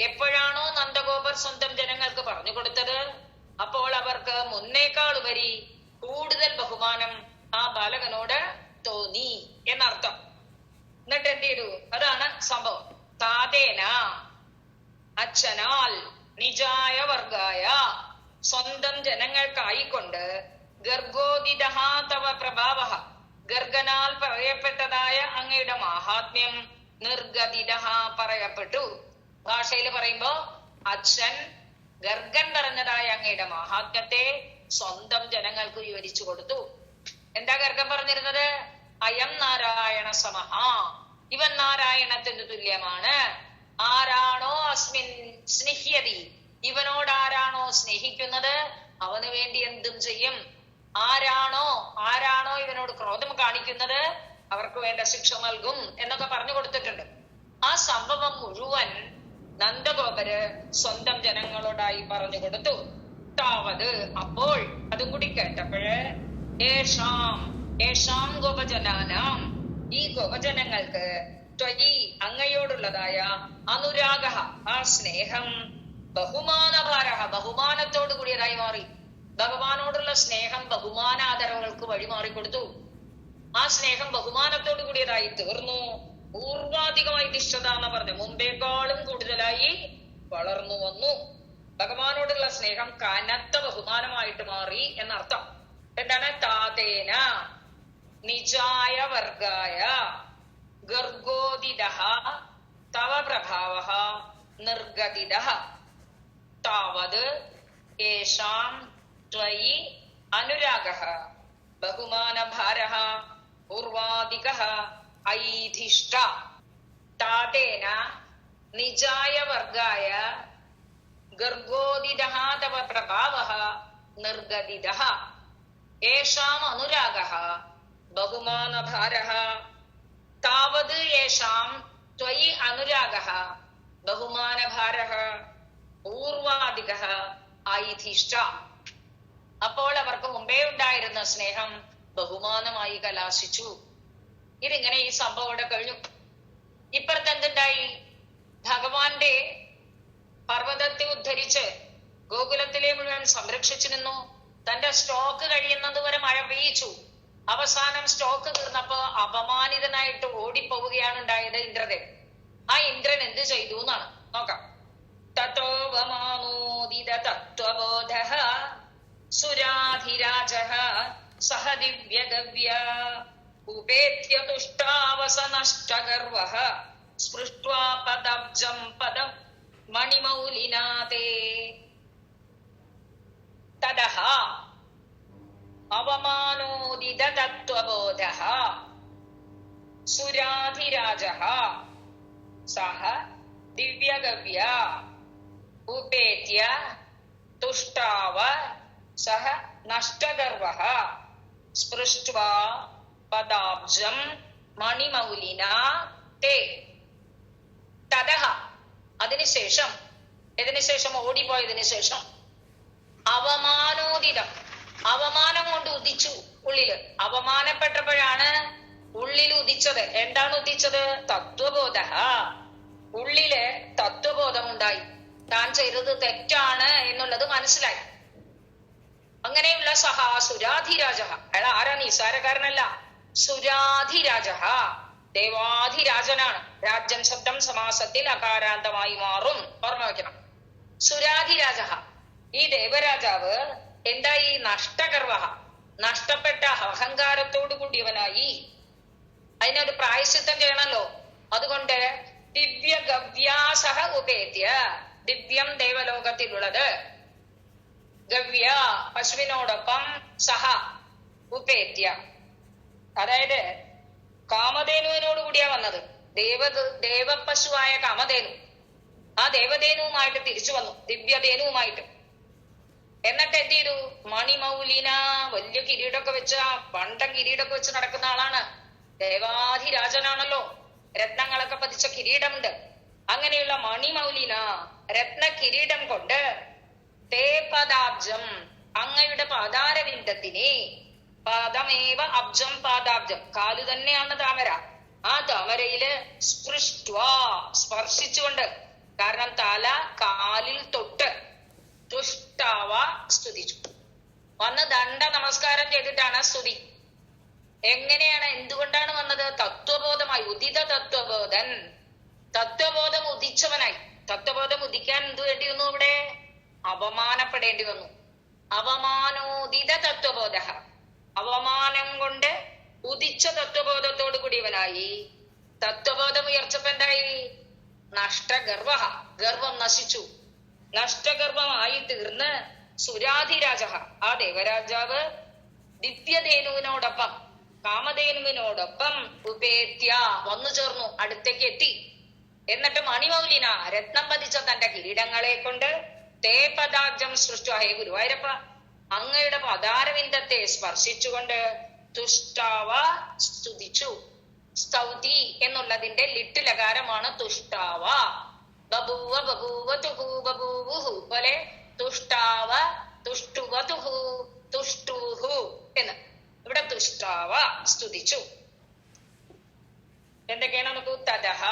എപ്പോഴാണോ നന്ദഗോപർ സ്വന്തം ജനങ്ങൾക്ക് പറഞ്ഞു കൊടുത്തത് അപ്പോൾ അവർക്ക് മുന്നേക്കാളുപരി കൂടുതൽ ബഹുമാനം ആ ബാലകനോട് തോന്നി എന്നർത്ഥം. എന്നിട്ട് എന്ത് ചെയ്തു? അതാണ് സംഭവം. താതേന അച്ഛനാൽ നിജായ വർഗായ സ്വന്തം ജനങ്ങൾക്കായിക്കൊണ്ട് ഗർഗോദിതഃ തവ പ്രഭാവഃ ഗർഗനാൽ പറയപ്പെട്ടതായ അങ്ങയുടെ മാഹാത്മ്യം നിർഗദിതഃ പറയപ്പെട്ടു. ഭാഷയിൽ പറയുമ്പോ അച്ഛൻ ഗർഗൻ പറഞ്ഞതായ അങ്ങയുടെ മാഹാത്മ്യത്തെ സ്വന്തം ജനങ്ങൾക്ക് വിവരിച്ചു കൊടുത്തു. എന്താ ഗർഗൻ പറഞ്ഞിരുന്നത്? അയം നാരായണ സമഹ, ഇവൻ നാരായണത്തിന് തുല്യമാണ്. ആരാണോ അസ്മിൻ സ്നിഹ്യതി, ഇവനോട് ആരാണോ സ്നേഹിക്കുന്നത് അവന് വേണ്ടി എന്തും ചെയ്യും. ആരാണോ ഇവനോട് ക്രോധം കാണിക്കുന്നത് അവർക്ക് വേണ്ട ശിക്ഷ നൽകും എന്നൊക്കെ പറഞ്ഞു കൊടുത്തിട്ടുണ്ട്. ആ സംഭവം മുഴുവൻ നന്ദഗോപര് സ്വന്തം ജനങ്ങളോടായി പറഞ്ഞു കൊടുത്തു. താവത് അപ്പോൾ അതും കൂടി കേട്ടപ്പോഴ് ഏഷാം ഗോപജനാനാം ഈ ഗോപജനങ്ങൾക്ക് ത്വയി അങ്ങയോടുള്ളതായ അനുരാഗ ആ സ്നേഹം ബഹുമാനഭാര ബഹുമാനത്തോടു കൂടിയതായി മാറി. ഭഗവാനോടുള്ള സ്നേഹം ബഹുമാനാദരവുകൾക്ക് വഴിമാറിക്കൊടുത്തു. ആ സ്നേഹം ബഹുമാനത്തോടു കൂടിയതായി തീർന്നു. പൂർവാധികമായി ദിഷ്ടത എന്ന് പറഞ്ഞു മുമ്പേക്കാളും കൂടുതലായി വളർന്നു വന്നു. ഭഗവാനോടുള്ള സ്നേഹം കനത്ത ബഹുമാനമായിട്ട് മാറി എന്നർത്ഥം. എന്താണ്? താതേന നിജായ വർഗായ ഗർഗോദിതഃ തവ പ്രഭാവഃ നിർഗദിതഃ താവത് യേഷാം ത്വയി അനുരാഗഃ ബഹുമാനഭാരഃ പൂർവാധികഃ ഐധിഷ്ഠ താതേന നിജായ വർഗായ ഗർഗോദിതഃ തവ പ്രഭാവഃ നിർഗദിതഃ യേഷാം അനുരാഗഃ ബഹുമാനഭാരഃ താവത് യേഷാം ത്വയി അനുരാഗഃ ബഹുമാനഭാരഃ പൂർവാധികഃ ഐധിഷ്ഠ. അപ്പോൾ അവർക്ക് മുമ്പേ ഉണ്ടായിരുന്ന സ്നേഹം ബഹുമാനമായി കലാശിച്ചു. ഇതിങ്ങനെ ഈ സംഭവം ഇവിടെ കഴിഞ്ഞു. ഇപ്പുറത്ത് എന്തുണ്ടായി? ഭഗവാന്റെ പർവ്വതത്തെ ഉദ്ധരിച്ച് ഗോകുലത്തിലെ മുഴുവൻ സംരക്ഷിച്ചു നിന്നു. തന്റെ സ്റ്റോക്ക് കഴിയുന്നത് വരെ മഴ പെയ്യിച്ചു. അവസാനം സ്റ്റോക്ക് തീർന്നപ്പോ അപമാനിതനായിട്ട് ഓടിപ്പോവുകയാണ് ഉണ്ടായത് ഇന്ദ്രദേവൻ. ആ ഇന്ദ്രൻ എന്ത് ചെയ്തു എന്നാണ് നോക്കാം. തതോവമാനോദിത തത്വബോധഃ സുരാധിരാജഃ സഹ ദിവ്യഗവ്യ ഉപേത്യ തുഷ്ടാവസനഷ്ടഗർവഃ സ്പൃഷ്ട്വാ പദബ്ജം പദം മണിമൗലിനാതേ. തദഃ അവമാനോദിത തത്വബോധഃ സുരാധിരാജഃ സഹ ദിവ്യഗവ്യ ഉപേത്യ തുഷ്ടാവ സഹ നഷ്ടഗർവഃ സ്പൃഷ്ട്വാ പദാബ്ജം മണിമൗലിനാ തേ. തദഃ അതിനുശേഷം, ഇതിനുശേഷം ഓടിപ്പോയതിനു ശേഷം അവമാനോദിതം, അവമാനം കൊണ്ട് ഉദിച്ചു ഉള്ളില്. അവമാനപ്പെട്ടപ്പോഴാണ് ഉള്ളിൽ ഉദിച്ചത്. എന്താണ് ഉദിച്ചത്? തത്വബോധ. ഉള്ളില് തത്വബോധമുണ്ടായി. താൻ ചെയ്തത് തെറ്റാണ് എന്നുള്ളത് മനസ്സിലായി. അങ്ങനെയുള്ള സഹ സുരാധിരാജ, അയാൾ ആരാ? നിസാരക്കാരനല്ല. സുരാധിരാജ, ദേവാധിരാജനാണ്. രാജ്യം ശബ്ദം സമാസത്തിൽ അകാരാന്തമായി മാറും, ഓർമ്മ വയ്ക്കണം. സുരാധിരാജ, ഈ ദേവരാജാവ് എന്തായി? നഷ്ടഗർവ, നഷ്ടപ്പെട്ട അഹങ്കാരത്തോടു കൂടിയവനായി. അതിനൊരു പ്രായശ്ചിത്തം ചെയ്യണമല്ലോ. അതുകൊണ്ട് ദിവ്യ ഗവ്യാസഹ ഉപേത്യ, ദിവ്യം ദേവലോകത്തിലുള്ളത്, ഗവ്യ പശുവിനോടൊപ്പം, സഹ ഉപേത്യ, അതായത് കാമധേനുവിനോട് കൂടിയാ വന്നത്. ദേവപശുവായ കാമധേനു, ആ ദേവധേനുവുമായിട്ട് തിരിച്ചു വന്നു, ദിവ്യധേനുവുമായിട്ട്. എന്നിട്ട് എന്ത് ചെയ്തു? മണിമൗലിന, വലിയ കിരീടമൊക്കെ വെച്ച്, പണ്ടം കിരീടമൊക്കെ വെച്ച് നടക്കുന്ന ആളാണ്. ദേവാധിരാജനാണല്ലോ, രത്നങ്ങളൊക്കെ പതിച്ച കിരീടമുണ്ട്. അങ്ങനെയുള്ള മണിമൗലിന, രത്ന കിരീടം കൊണ്ട്, തേ പദാബ്ജം, അങ്ങയുടെ പാദാരവിന്ദത്തിനെ, പാദമേവ അബ്ജം പാദാബ്ജം, കാലു തന്നെയാണ് താമര. ആ താമരയില് സ്പൃഷ്ട്വാ, സ്പർശിച്ചുകൊണ്ട്, കാരണം തല കാലിൽ തൊട്ട്, തുഷ്ടാവ, സ്തുതിച്ചു. വന്ന് ദണ്ഡ നമസ്കാരം ചെയ്തിട്ടാണ് സ്തുതി. എങ്ങനെയാണ്, എന്തുകൊണ്ടാണ് വന്നത്? തത്വബോധമായി, ഉദിത തത്വബോധൻ, തത്വബോധം ഉദിച്ചവനായി. തത്വബോധം ഉദിക്കാൻ എന്ത് വേണ്ടി വന്നു? ഇവിടെ അവമാനപ്പെടേണ്ടി വന്നു. അവമാനോദിത തത്വബോധ, അവമാനം കൊണ്ട് ഉദിച്ച തത്വബോധത്തോടു കൂടിയവനായി. തത്വബോധം ഉയർച്ചപ്പോ എന്തായി? നഷ്ടഗർവ, ഗർവം നശിച്ചു. നഷ്ടഗർവമായി തീർന്ന് സുരാധിരാജ, ആ ദേവരാജാവ് ദിവ്യധേനുവിനോടൊപ്പം, കാമധേനുവിനോടൊപ്പം, ഉപേത്യ, വന്നു ചേർന്നു, അടുത്തേക്ക് എത്തി. എന്നിട്ട് മണിമൗലിന, രത്നം പതിച്ച തന്റെ കിരീടങ്ങളെ കൊണ്ട്, തേ പദാബ്ജം സൃഷ്ട, ഹേ ഗുരുവായൂരപ്പ, അങ്ങയുടെ പദാരവിന്ദത്തെ സ്പർശിച്ചുകൊണ്ട്, തുഷ്ടാവ, സ്തുതിച്ചു. സ്തൗതി എന്നുള്ളതിന്റെ ലിട്ട് ലകാരമാണ് തുഷ്ടാവ. ബഭൂവ ബഭൂവ തുഹു ബഭൂവുഹു പോലെ തുഷ്ടാവ, തുഷ്ടുവ തുഹു, തുഷ്ടൂഹു എന്ന്. ഇവിടെ തുഷ്ടാവ, സ്തുതിച്ചു. എന്തൊക്കെയാണ് നമുക്ക്? തതഃ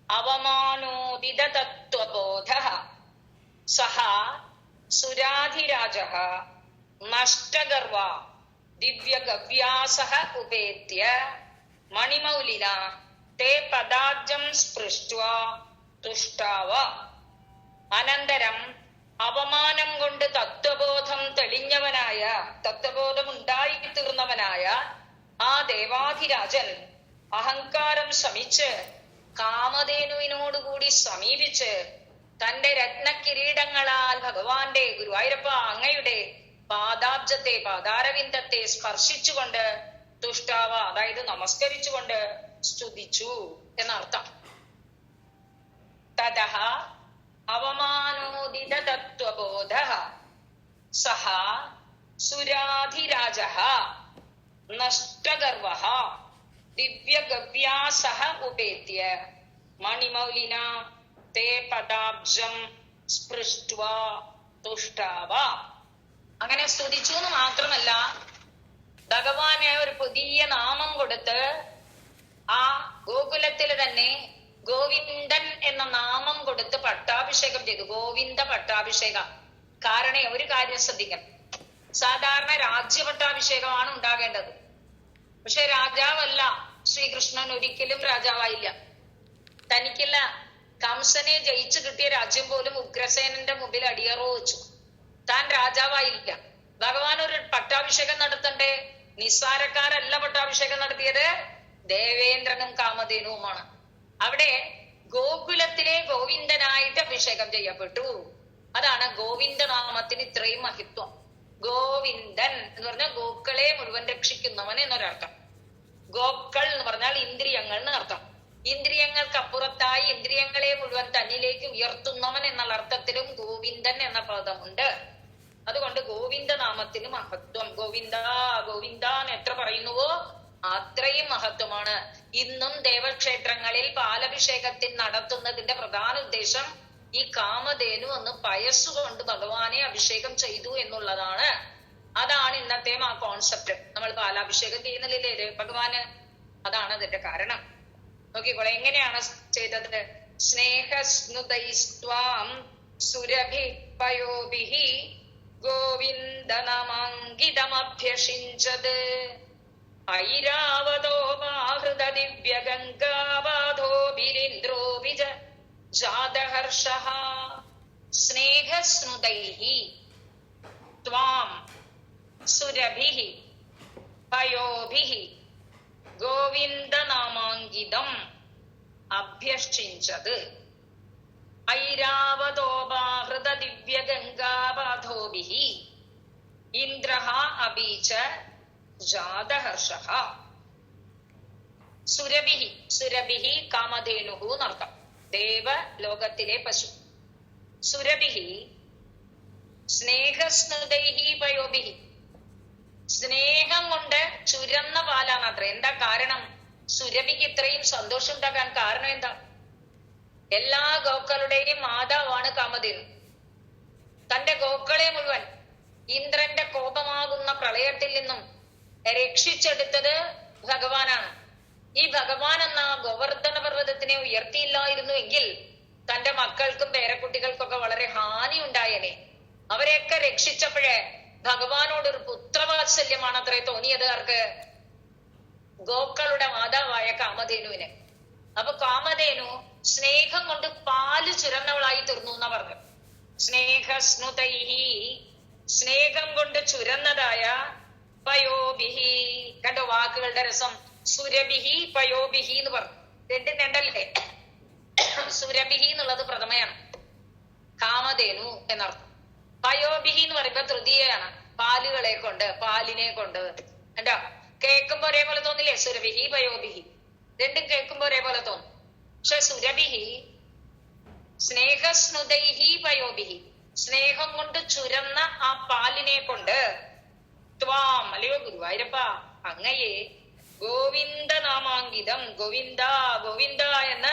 അവമാനോദിത തത്വബോധഃ സഹ സുരാധിരാജഃ നഷ്ടഗർവ ദിവ്യഗവ്യാസഃ ഉപേത്യ മണിമൗലിന തേ പദാബ്ജം സ്പൃഷ്ട്വാ തുഷ്ടാവ. അനന്തരം അവമാനം കൊണ്ട് തത്വബോധം തെളിഞ്ഞവനായ, തത്വബോധം ഉണ്ടായി തീർന്നവനായ ആ ദേവാധിരാജൻ അഹങ്കാരം ശമിച്ച് കാമധേനുവിനോടുകൂടി സമീപിച്ച് തന്റെ രത്നകിരീടങ്ങളാൽ ഭഗവാന്റെ, ഗുരുവായൂരപ്പ അങ്ങയുടെ പാദാബ്ജത്തെ, പാദാരവിന്ദത്തെ സ്പർശിച്ചുകൊണ്ട് തുഷ്ടാവ, അതായത് നമസ്കരിച്ചുകൊണ്ട് സ്തുതിച്ചു എന്നർത്ഥം. തതഃ അവമാനോദിത തത്വബോധഃ സഹ സുരാധിരാജഃ നഷ്ടഗർവഃ ദിവ്യഗവ്യാസഃ ഉപേത്യ മണിമൗലിന തേ പദാബ്ജം സ്പൃഷ്ട്വാ തുഷ്ടാവ. അങ്ങനെ സ്തുതിച്ചു എന്ന് മാത്രമല്ല, ഭഗവാന് ഒരു പുതിയ നാമം കൊടുത്ത് ആ ഗോകുലത്തിൽ തന്നെ ഗോവിന്ദൻ എന്ന നാമം കൊടുത്ത് പട്ടാഭിഷേകം ചെയ്തു. ഗോവിന്ദ പട്ടാഭിഷേകം. കാരണം ഒരു കാര്യം ശ്രദ്ധിക്കണം, സാധാരണ രാജ്യ പട്ടാഭിഷേകമാണ് ഉണ്ടാകേണ്ടത്. പക്ഷെ രാജാവല്ല ശ്രീകൃഷ്ണൻ, ഒരിക്കലും രാജാവായില്ല. തനിക്കില്ല കംസനെ ജയിച്ചു കിട്ടിയ രാജ്യം പോലും ഉഗ്രസേനന്റെ മുമ്പിൽ അടിയറോ വെച്ചു. താൻ രാജാവായില്ല. ഭഗവാൻ ഒരു പട്ടാഭിഷേകം നടത്തണ്ടേ? നിസ്സാരക്കാരല്ല പട്ടാഭിഷേകം നടത്തിയത്, ദേവേന്ദ്രനും കാമധേനുവുമാണ്. അവിടെ ഗോകുലത്തിലെ ഗോവിന്ദനായിട്ട് അഭിഷേകം ചെയ്യപ്പെട്ടു. അതാണ് ഗോവിന്ദനാമത്തിന് ഇത്രയും മഹിത്വം. ഗോവിന്ദൻ എന്ന് പറഞ്ഞാൽ ഗോക്കളെ മുഴുവൻ രക്ഷിക്കുന്നവൻ എന്നൊരർത്ഥം. ഗോക്കൾ എന്ന് പറഞ്ഞാൽ ഇന്ദ്രിയങ്ങൾ എന്നർത്ഥം. ഇന്ദ്രിയങ്ങൾക്ക് അപ്പുറത്തായി ഇന്ദ്രിയങ്ങളെ മുഴുവൻ തന്നിലേക്ക് ഉയർത്തുന്നവൻ എന്നുള്ള അർത്ഥത്തിലും ഗോവിന്ദൻ എന്ന പദമുണ്ട്. അതുകൊണ്ട് ഗോവിന്ദ നാമത്തിന് മഹത്വം. ഗോവിന്ദ ഗോവിന്ദ എന്ന് എത്ര പറയുന്നുവോ അത്രയും മഹത്വമാണ്. ഇന്നും ദേവക്ഷേത്രങ്ങളിൽ പാലഭിഷേകത്തിൽ നടത്തുന്നതിന്റെ പ്രധാന ഉദ്ദേശം ഈ കാമധേനു ഒന്ന് പയസ്സുകൊണ്ട് ഭഗവാനെ അഭിഷേകം ചെയ്തു എന്നുള്ളതാണ്. അതാണ് ഇന്നത്തെ ആ കോൺസെപ്റ്റ്. നമ്മൾ പാലാഭിഷേകം ചെയ്യുന്നില്ലേ ഭഗവാന്, അതാണ് അതിന്റെ കാരണം. നോക്കിക്കോളെ എങ്ങനെയാണ് ചെയ്തത്. സ്നേഹസ്നുതൈസ്ത്വാം സുരഭി പയോഭിഹി ഗോവിന്ദനമാങ്കിതമഭ്യഷിഞ്ചത് ഐരാവതോപാഹൃത ദിവ്യഗംഗാവാധോഭിരിന്ദ്രോഭിജ ജാതഹർഷഃ. സ്നേഹസ്നുതൈഹി ത്വാം സുരഭിഹി പയോഭിഹി ഗോവിന്ദനാമാങ്കിതം അഭ്യഷിഞ്ചത് ഐരാവതോപാഹൃത ദിവ്യഗംഗാപാധോഭിഃ ഇന്ദ്രഃ അഭീച ജാതഹർഷഃ. സുരഭിഃ, സുരഭിഃ കാമധേനുഃ എന്നർത്ഥം, ദേവലോകത്തിലെ പശു. സുരഭിഃ സ്നേഹസ്നുതൈഃ പയോഭിഃ, സ്നേഹം കൊണ്ട് ചുരന്ന പാലാണ് അത്ര. എന്താ കാരണം? സുരഭിക്ക് ഇത്രയും സന്തോഷം ഉണ്ടാകാൻ കാരണം എന്താ? എല്ലാ ഗോക്കളുടെയും മാതാവാണ് കാമധേനു. തന്റെ ഗോക്കളെ മുഴുവൻ ഇന്ദ്രന്റെ കോപമാകുന്ന പ്രളയത്തിൽ നിന്നും രക്ഷിച്ചെടുത്തത് ഭഗവാനാണ്. ഈ ഭഗവാൻ എന്ന ഗോവർദ്ധന പർവ്വതത്തിനെ ഉയർത്തിയില്ലായിരുന്നുവെങ്കിൽ തന്റെ മക്കൾക്കും പേരക്കുട്ടികൾക്കൊക്കെ വളരെ ഹാനി ഉണ്ടായേനെ. അവരെയൊക്കെ രക്ഷിച്ചപ്പോഴേ ഭഗവാനോടൊരു പുത്രവാത്സല്യമാണ് അത്രേ തോന്നിയത്. ആർക്ക്? ഗോക്കളുടെ മാതാവായ കാമധേനുവിന്. അപ്പൊ കാമധേനു സ്നേഹം കൊണ്ട് പാല് ചുരന്നവളായി തീർന്നു എന്നാ പറഞ്ഞു. സ്നേഹസ്നുതൈഹി, സ്നേഹം കൊണ്ട് ചുരന്നതായ പയോഭിഹി. കണ്ടോ വാക്കുകളുടെ രസം. സുരഭിഹി പയോഭിഹി എന്ന് പറഞ്ഞു. രണ്ടും രണ്ടല്ലേ? സുരഭിഹി എന്നുള്ളത് പ്രഥമയാണ്, കാമധേനു എന്നർത്ഥം. പയോഭിഹി എന്ന് പറയുമ്പോ തൃതീയാണ്, പാലുകളെ കൊണ്ട്, പാലിനെ കൊണ്ട്. എന്താ കേൾക്കുമ്പോ ഒരേപോലെ തോന്നില്ലേ? സുരഭിഹി പയോഭിഹി രണ്ടും കേൾക്കുമ്പോ ഒരേപോലെ തോന്നും. പക്ഷെ സുരഭിഹി സ്നേഹസ്നുതൈഹി പയോഭിഹി, സ്നേഹം കൊണ്ട് ചുരന്ന ആ പാലിനെ കൊണ്ട് ത്വാം, അല്ലയോ ഗുരുവായൂരപ്പ അങ്ങയെ ഗോവിന്ദ നാമാങ്കിതം, ഗോവിന്ദ ഗോവിന്ദ എന്ന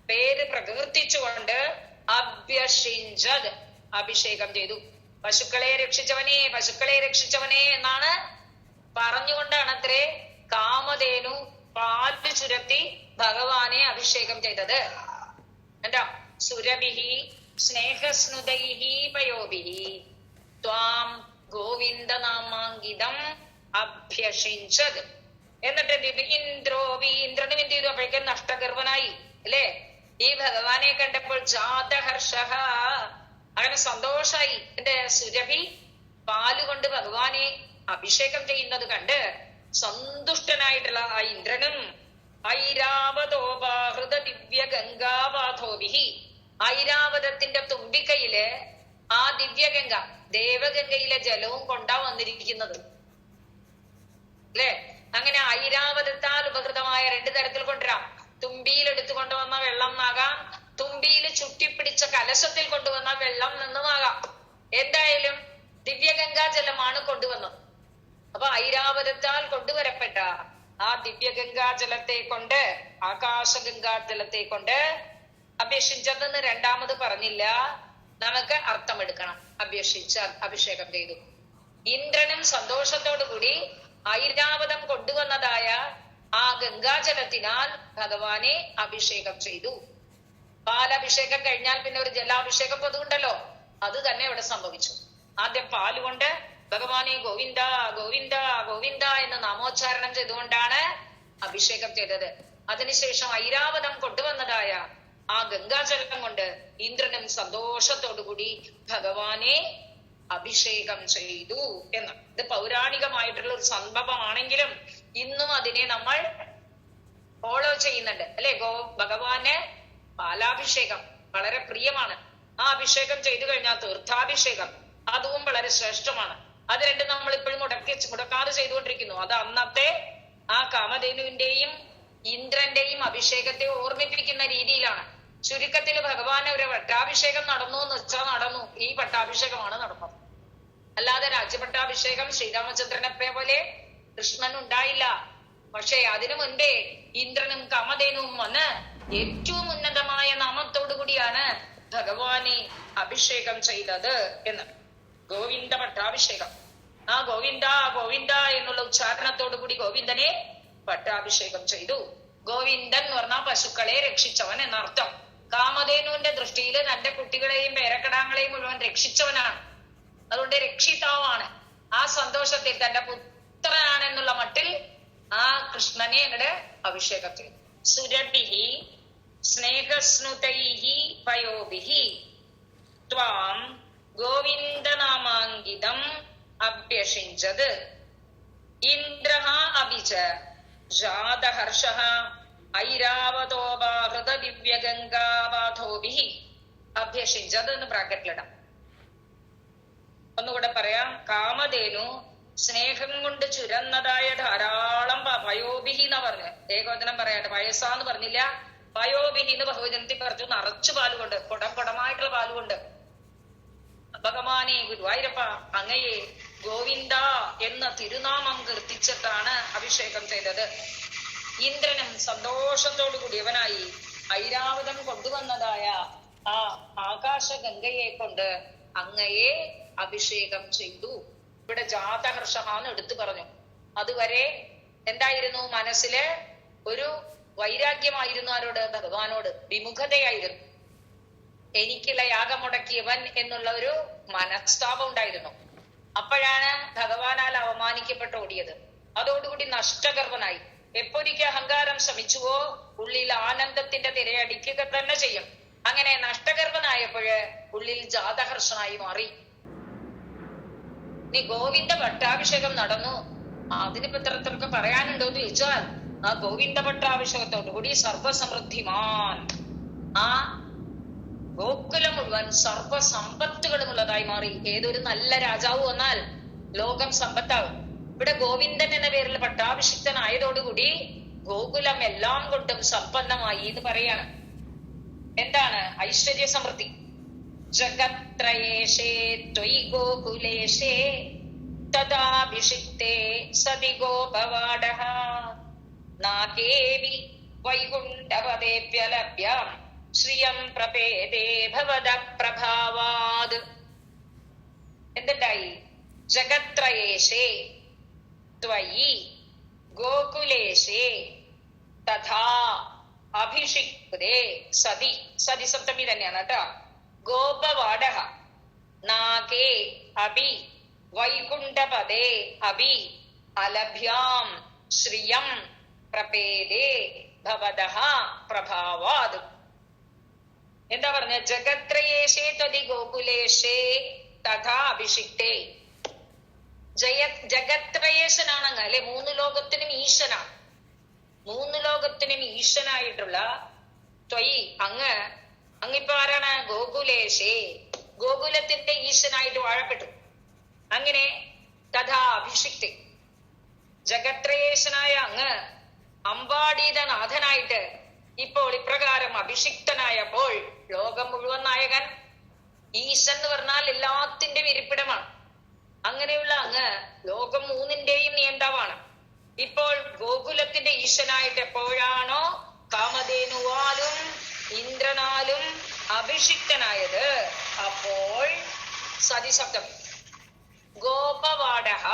പേര് പ്രകീർത്തിച്ചുകൊണ്ട് അഭ്യഷിഞ്ചത്, അഭിഷേകം ചെയ്തു. പശുക്കളെ രക്ഷിച്ചവനെ, പശുക്കളെ രക്ഷിച്ചവനെ എന്നാണ് പറഞ്ഞുകൊണ്ടാണ് അത്രേ കാമധേനു പാല് ചുരത്തി ഭഗവാനെ അഭിഷേകം ചെയ്തത്. എന്താ? സുരഭിഹി സ്നേഹസ്നുതൈഹി പയോഭിഹി ത്വാം ഗോവിന്ദ നാമാങ്കിതം അഭ്യഷിഞ്ചത്. എന്നിട്ട് ഇന്ദ്രനും എന്ത് ചെയ്തു? അപ്പോഴേക്കും നഷ്ടഗർവനായി അല്ലേ? ഈ ഭഗവാനെ കണ്ടപ്പോൾ ജാതഹർഷഃ, അങ്ങനെ സന്തോഷായി. എന്റെ സുരഭി പാലുകൊണ്ട് ഭഗവാനെ അഭിഷേകം ചെയ്യുന്നത് കണ്ട് സന്തുഷ്ടനായിട്ടുള്ള ആ ഇന്ദ്രനും ഐരാവതോപാഹൃത ദിവ്യ ഗംഗാവാധോഭിഹി, ഐരാവതത്തിന്റെ തുമ്പിക്കയില് ആ ദിവ്യഗംഗ, ദേവഗംഗയിലെ ജലവും കൊണ്ടാ വന്നിരിക്കുന്നത് അല്ലെ? അങ്ങനെ ഐരാവതത്താൽ ഉപകൃതമായ രണ്ടു തരത്തിൽ കൊണ്ടുവരാം. തുമ്പിയിൽ എടുത്തു കൊണ്ടുവന്ന വെള്ളം ആകാം, തുമ്പിയിൽ ചുറ്റിപ്പിടിച്ച കലശത്തിൽ കൊണ്ടുവന്ന വെള്ളം നിന്നുമാകാം. എന്തായാലും ദിവ്യഗംഗാജലമാണ് കൊണ്ടുവന്നത്. അപ്പൊ ഐരാവതത്താൽ കൊണ്ടുവരപ്പെട്ട ആ ദിവ്യഗംഗാജലത്തെ കൊണ്ട്, ആകാശഗംഗാജലത്തെ കൊണ്ട് അഭ്യഷിച്ചതെന്ന് രണ്ടാമത് പറഞ്ഞില്ല. നമുക്ക് അർത്ഥമെടുക്കണം. അഭ്യഷിച്ച, അഭിഷേകം ചെയ്തു. ഇന്ദ്രനും സന്തോഷത്തോടു കൂടി ഐരാവതം കൊണ്ടുവന്നതായ ആ ഗംഗാജലത്തിനാൽ ഭഗവാനെ അഭിഷേകം ചെയ്തു. പാലഭിഷേകം കഴിഞ്ഞാൽ പിന്നെ ഒരു ജലാഭിഷേകം പതുണ്ടല്ലോ, അത് തന്നെ ഇവിടെ സംഭവിച്ചു. ആദ്യം പാലുകൊണ്ട് ഭഗവാനെ ഗോവിന്ദ ഗോവിന്ദ ഗോവിന്ദ എന്ന് നാമോച്ചാരണം ചെയ്തുകൊണ്ടാണ് അഭിഷേകം ചെയ്തത്. അതിനുശേഷം ഐരാവതം കൊണ്ടുവന്നതായ ആ ഗംഗാജലം കൊണ്ട് ഇന്ദ്രനും സന്തോഷത്തോടുകൂടി ഭഗവാനെ അഭിഷേകം ചെയ്തു എന്ന്. ഇത് പൗരാണികമായിട്ടുള്ള ഒരു സംഭവമാണെങ്കിലും ഇന്നും അതിനെ നമ്മൾ ഫോളോ ചെയ്യുന്നുണ്ട് അല്ലെ. ഭഗവാന് പാലാഭിഷേകം വളരെ പ്രിയമാണ്. ആ അഭിഷേകം ചെയ്തു കഴിഞ്ഞാൽ തീർത്ഥാഭിഷേകം അതും വളരെ ശ്രേഷ്ഠമാണ്. അത് രണ്ടും നമ്മൾ ഇപ്പോഴും മുടക്കാതെ ചെയ്തുകൊണ്ടിരിക്കുന്നു. അത് അന്നത്തെ ആ കാമധേനുവിന്റെയും ഇന്ദ്രന്റെയും അഭിഷേകത്തെ ഓർമ്മിപ്പിക്കുന്ന രീതിയിലാണ്. ചുരുക്കത്തിൽ ഭഗവാന് ഒരു പട്ടാഭിഷേകം നടന്നു എന്ന് വെച്ചാൽ നടന്നു. ഈ പട്ടാഭിഷേകമാണ് നടന്നത്. അല്ലാതെ രാജ്യപട്ടാഭിഷേകം ശ്രീരാമചന്ദ്രനെ പോലെ കൃഷ്ണൻ ഉണ്ടായില്ല. പക്ഷെ അതിനു മുൻപേ ഇന്ദ്രനും കാമധേനുവും വന്ന് ഏറ്റവും ഉന്നതമായ നാമത്തോടു കൂടിയാണ് ഭഗവാനെ അഭിഷേകം ചെയ്തത് എന്ന്. ഗോവിന്ദ പട്ടാഭിഷേകം. ആ ഗോവിന്ദ ഗോവിന്ദ എന്നുള്ള ഉച്ചാരണത്തോടു കൂടി ഗോവിന്ദനെ പട്ടാഭിഷേകം ചെയ്തു. ഗോവിന്ദൻ എന്ന് പറഞ്ഞാൽ പശുക്കളെ രക്ഷിച്ചവൻ എന്നർത്ഥം. കാമധേനുവിന്റെ ദൃഷ്ടിയിൽ തന്റെ കുട്ടികളെയും പേരക്കിടാങ്ങളെയും മുഴുവൻ രക്ഷിച്ചവനാണ്. അതുകൊണ്ട് രക്ഷിതാവാണ്. ആ സന്തോഷത്തിൽ തന്റെ പുത്രനാണെന്നുള്ള മട്ടിൽ ആ കൃഷ്ണനെ അങ്ങടെ അഭിഷേകം ചെയ്തു. സുരഭിഹി സ്നേഹസ്നുതൈഹി പയോഭിഹി ത്വാം ഗോവിന്ദനാമാങ്കിതം അഭ്യഷിഞ്ചത് ഇന്ദ്രഃ അഭിച ജാതഹർഷഃ ഐരാവതോപാഹൃത ദിവ്യഗംഗാവാഥോഭിഹി അഭ്യഷിഞ്ചത് എന്ന് ബ്രാക്കറ്റിലിടാം. ഒന്നുകൂടെ പറയാം. കാമധേനു സ്നേഹം കൊണ്ട് ചുരന്നതായ ധാരാളം പയോഭിഹി എന്നാ പറഞ്ഞു. ഏകോചനം പറയട്ടെ, വയസ്സാന്ന് പറഞ്ഞില്ല. പയോഭിഹി എന്ന് ബഹുവചനത്തിൽ പറഞ്ഞു. നിറച്ചു പാലുകൊണ്ട്, കുടമായിട്ടുള്ള പാലുകൊണ്ട് ഭഗവാനെ ഗുരുവായൂരപ്പ അങ്ങയെ ഗോവിന്ദ എന്ന തിരുനാമം കീർത്തിച്ചിട്ടാണ് അഭിഷേകം ചെയ്തത്. ഇന്ദ്രനും സന്തോഷത്തോടു കൂടിയവനായി ഐരാവതം കൊണ്ടുവന്നതായ ആ ആകാശഗംഗയെ കൊണ്ട് അങ്ങയെ അഭിഷേകം ചെയ്തു. ഇവിടെ ജാതഹർഷഹാന്ന് എടുത്തു പറഞ്ഞു. അതുവരെ എന്തായിരുന്നു? മനസ്സില് ഒരു വൈരാഗ്യമായിരുന്നു. ആരോട്? ഭഗവാനോട് വിമുഖതയായിരുന്നു. എനിക്കുള്ള യാഗം മുടക്കിയവൻ എന്നുള്ള ഒരു മനസ്താപം ഉണ്ടായിരുന്നു. അപ്പോഴാണ് ഭഗവാനാൽ അവമാനിക്കപ്പെട്ട് ഓടിയത്. അതോടുകൂടി നഷ്ടഗർഭനായി. എപ്പോഴേക്ക് അഹങ്കാരം ശ്രമിച്ചുവോ ഉള്ളിൽ ആനന്ദത്തിന്റെ തിരയടിക്കുക തന്നെ ചെയ്യും. അങ്ങനെ നഷ്ടഗർഭനായപ്പോഴ് ഉള്ളിൽ ജാതഹർഷനായി മാറി. നീ ഗോവിന്ദ പട്ടാഭിഷേകം നടന്നു. അതിനിപ്പോ ഇത്രയൊക്കെ പറയാനുണ്ടോ എന്ന് ചോദിച്ചാൽ ആ ഗോവിന്ദ പട്ടാഭിഷേകത്തോടുകൂടി സർവസമൃദ്ധിമാൻ, ആ ഗോകുലം മുഴുവൻ സർവസമ്പത്തുകളും ഉള്ളതായി മാറി. ഏതൊരു നല്ല രാജാവ് വന്നാൽ ലോകം സമ്പത്താവും. ഇവിടെ ഗോവിന്ദൻ എന്ന പേരിൽ പട്ടാഭിഷിക്തനായതോടുകൂടി ഗോകുലം എല്ലാം കൊണ്ടും സമ്പന്നമായി എന്ന് പറയാണ്. എന്താണ്? ഐശ്വര്യ സമൃദ്ധി. ജഗത്രയേഷേ ത്വയി ഗോകുലേഷേ തദാഭിഷിക്തേ സതി ഗോപവാടഃ നാകേവി വൈകുണ്ഠപദേഭ്യലഭ്യം ശ്രിയം പ്രപേദേ ഭവദ പ്രഭാവാത്. എന്തുണ്ടായി? ജഗത്രയേഷേ ത്വയി ഗോകുലേശേ തഥാ അഭിഷിക്തേ സതി. സതി സപ്തമി തന്നെയാണ് കേട്ടോ. ഗോപവാടഃ നാഗേ അഭി വൈകുണ്ഠപദേ അഭി അലഭ്യാം ശ്രിയം പ്രപേദേ ഭവദഃ പ്രഭാവാത്. എന്താ പറഞ്ഞ? ജഗത്രയേശേ ത്വതി ഗോകുലേശേ തഥാ അഭിഷിക്തേ. ജഗത്രയേശനാണ് അല്ലെ, മൂന്ന് ലോകത്തിനും ഈശനാണ്. മൂന്ന് ലോകത്തിനും ഈശനായിട്ടുള്ള ത്വയി അങ്ങിപ്പോ ആരാണ്? ഗോകുലേശേ, ഗോകുലത്തിന്റെ ഈശനായിട്ട് വാഴപ്പെട്ടു. അങ്ങനെ തഥാ അഭിഷിക്തി, ജഗത്രയേശനായ അമ്പാടീത നാഥനായിട്ട് ഇപ്പോൾ ഇപ്രകാരം അഭിഷിക്തനായപ്പോൾ ലോകം മുഴുവൻ നായകൻ. ഈശൻ എന്ന് പറഞ്ഞാൽ എല്ലാത്തിന്റെ ഇരിപ്പിടമാണ്. അങ്ങനെയുള്ള ലോകം മൂന്നിന്റെയും നിയന്താവാണ്. ഇപ്പോൾ ഗോകുലത്തിന്റെ ഈശനായിട്ട് എപ്പോഴാണോ കാമധേനുവാലും ഇന്ദ്രനാലും അഭിഷിക്തനായത് അപ്പോൾ സതിശബ്ദം. ഗോപവാടഃ,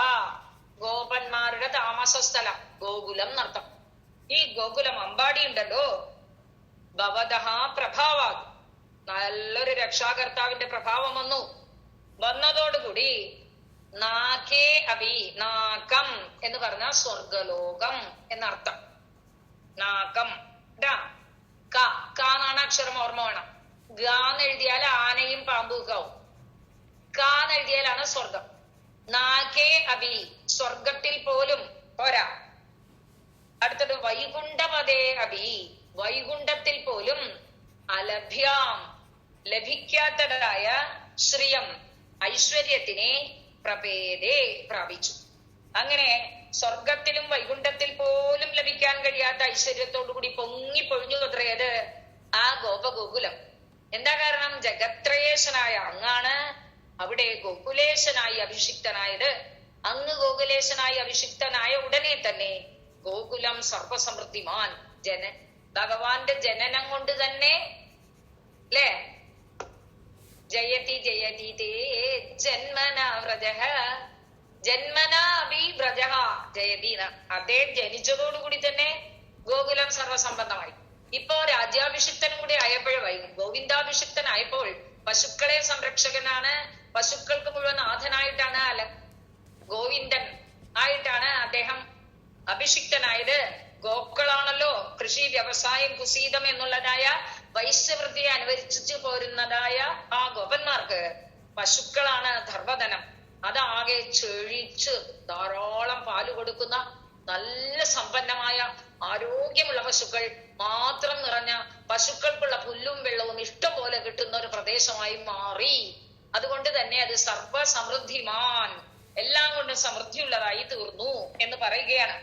ഗോപന്മാരുടെ താമസ സ്ഥലം ഗോകുലം എന്നർത്ഥം. ഈ ഗോകുലം അമ്പാടി ഉണ്ടല്ലോ, ഭവദഃ പ്രഭാവാത്, നല്ലൊരു രക്ഷാകർത്താവിന്റെ പ്രഭാവം വന്നതോടുകൂടി നാകേ അഭി, നാകം എന്ന് പറഞ്ഞാൽ സ്വർഗലോകം എന്നർത്ഥം. നാകം കാന്നാണ് അക്ഷരം, ഓർമ്മ വേണം. ഗാന്ന് എഴുതിയാൽ ആനയും പാമ്പുകാവും. കാന്ന് എഴുതിയാലാണ് സ്വർഗം. നാകേ അഭി, സ്വർഗത്തിൽ പോലും പോരാ. അടുത്തത് വൈകുണ്ഠപദേ അഭി, വൈകുണ്ഠത്തിൽ പോലും അലഭ്യാം, ലഭിക്കാത്തതായ ശ്രിയം, ഐശ്വര്യത്തിനെ പ്രപേദേ, പ്രാപിച്ചു. അങ്ങനെ സ്വർഗത്തിലും വൈകുണ്ഠത്തിൽ പോലും ലഭിക്കാൻ കഴിയാത്ത ഐശ്വര്യത്തോടു കൂടി പൊങ്ങിപ്പൊഴിഞ്ഞു തുടങ്ങിയത് ആ ഗോപഗോകുലം. എന്താ കാരണം? ജഗത്രയേശനായ അങ്ങാണ് അവിടെ ഗോകുലേശനായി അഭിഷിക്തനായത്. അങ്ങ് ഗോകുലേശനായി അഭിഷിക്തനായ ഉടനെ തന്നെ ഗോകുലം സർവസമൃദ്ധിമാൻ, ഭഗവാന്റെ ജനനം കൊണ്ട് തന്നെ അല്ലേ, ജയതി ജയതി തേ ജന്മന വ്രജഃ, ജന്മന അഭി വ്രജഃ ജയതി. അദ്ദേഹം ജനിച്ചതോടുകൂടി തന്നെ ഗോകുലം സർവസമ്പന്നമായി. ഇപ്പോ രാജ്യാഭിഷിക്തനും കൂടി ആയപ്പോഴായി, ഗോവിന്ദാഭിഷിക്തനായപ്പോൾ പശുക്കളെ സംരക്ഷകനാണ്, പശുക്കൾക്ക് മുഴുവൻ നാഥനായിട്ടാണ്, ഗോവിന്ദൻ ആയിട്ടാണ് അദ്ദേഹം അഭിഷിക്തനായത്. ഗോക്കളാണല്ലോ കൃഷി വ്യവസായം കുസീതം എന്നുള്ളതായ വൈശ്യവൃത്തിയെ അനുവദിച്ചു പോരുന്നതായ ആ ഗോപന്മാർക്ക് പശുക്കളാണ് ധർമ്മധനം. അതാകെ ചെഴിച്ച് ധാരാളം പാല് കൊടുക്കുന്ന നല്ല സമ്പന്നമായ ആരോഗ്യമുള്ള പശുക്കൾ മാത്രം നിറഞ്ഞ, പശുക്കൾക്കുള്ള പുല്ലും വെള്ളവും ഇഷ്ടം പോലെ കിട്ടുന്ന ഒരു പ്രദേശമായി മാറി. അതുകൊണ്ട് തന്നെ അത് സർവസമൃദ്ധിമാൻ, എല്ലാം കൊണ്ടും സമൃദ്ധിയുള്ളതായി തീർന്നു എന്ന് പറയുകയാണ്.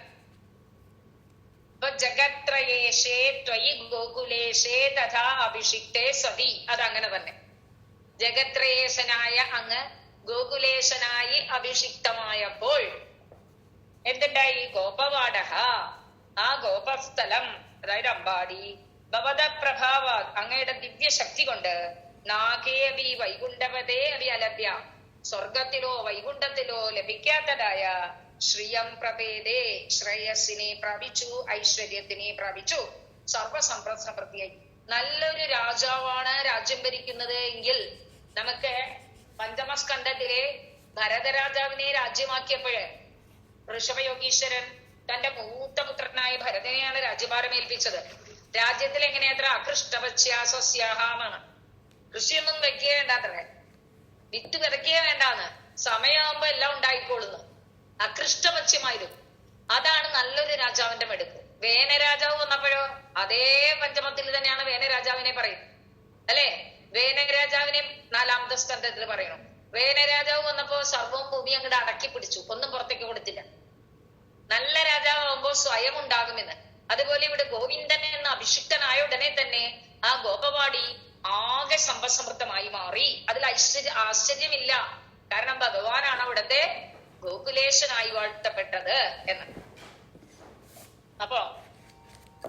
ജഗത്രയേശേ ത്വയി ഗോകുലേശേ തഥാ അഭിഷിക്തേ സതി, അതങ്ങനെ തന്നെ. ജഗത്രയേശനായ അങ്ങ് ഗോകുലേശനായി അഭിഷിക്തമായപ്പോൾ എന്തുണ്ടായി? ഗോപവാടഹ, ആ ഗോപസ്ഥലം, അതായത് അമ്പാടി, ഭവത പ്രഭാവ, അങ്ങയുടെ ദിവ്യശക്തി കൊണ്ട്, നാഗേ അഭി വൈകുണ്ഠപദേ അഭി അലഭ്യ, സ്വർഗത്തിലോ വൈകുണ്ഠത്തിലോ ലഭിക്കാത്തതായ ശ്രിയം പ്രപേദേ, ശ്രേയസിനെ പ്രാപിച്ചു, ഐശ്വര്യത്തിനെ പ്രാപിച്ചു, സർവസമൃദ്ധിയായി. നല്ലൊരു രാജാവാണ് രാജ്യം ഭരിക്കുന്നത് എങ്കിൽ നമുക്ക് പഞ്ചമസ്കന്ധത്തിലെ ഭരതരാജാവിനെ രാജ്യമാക്കിയപ്പോഴ് ഋഷഭയോഗീശ്വരൻ തന്റെ മൂത്ത പുത്രനായ ഭരതനെയാണ് രാജ്യഭാരം ഏൽപ്പിച്ചത്. രാജ്യത്തിൽ എങ്ങനെയത്ര അകൃഷ്ടവച്യാസ്യാഹാമാണ്, കൃഷിയൊന്നും വെക്കുക വേണ്ടാത്രേ, വിത്ത് വിതയ്ക്കുക വേണ്ടാന്ന്, സമയമാകുമ്പോ എല്ലാം ഉണ്ടായിക്കോളുന്നു. അകൃഷ്ടപക്ഷ്യമായിരുന്നു. അതാണ് നല്ലൊരു രാജാവിന്റെ മെടുക്ക്. വേനരാജാവ് വന്നപ്പോഴോ അതേ പഞ്ചമത്തിൽ തന്നെയാണ് വേനരാജാവിനെ പറയുന്നത് അല്ലെ. വേനരാജാവിനെ 4ാമത്തെ സ്കന്ധത്തിൽ പറയണം. വേനരാജാവ് വന്നപ്പോ സർവവും ഭൂമി അങ്ങോട്ട് അടക്കി പിടിച്ചു, ഒന്നും പുറത്തേക്ക് കൊടുത്തില്ല. നല്ല രാജാവുമ്പോ സ്വയം ഉണ്ടാകുമെന്ന്. അതുപോലെ ഇവിടെ ഗോവിന്ദൻ എന്ന അഭിഷിക്തനായ ഉടനെ തന്നെ ആ ഗോപവാടി ആകെ സമ്പസമൃദ്ധമായി മാറി. അതിൽ ആശ്ചര്യമില്ല, കാരണം ഭഗവാനാണ് അവിടുത്തെ ഗോകുലേശനായി വാഴ്ത്തപ്പെട്ടത് എന്ന്. അപ്പോ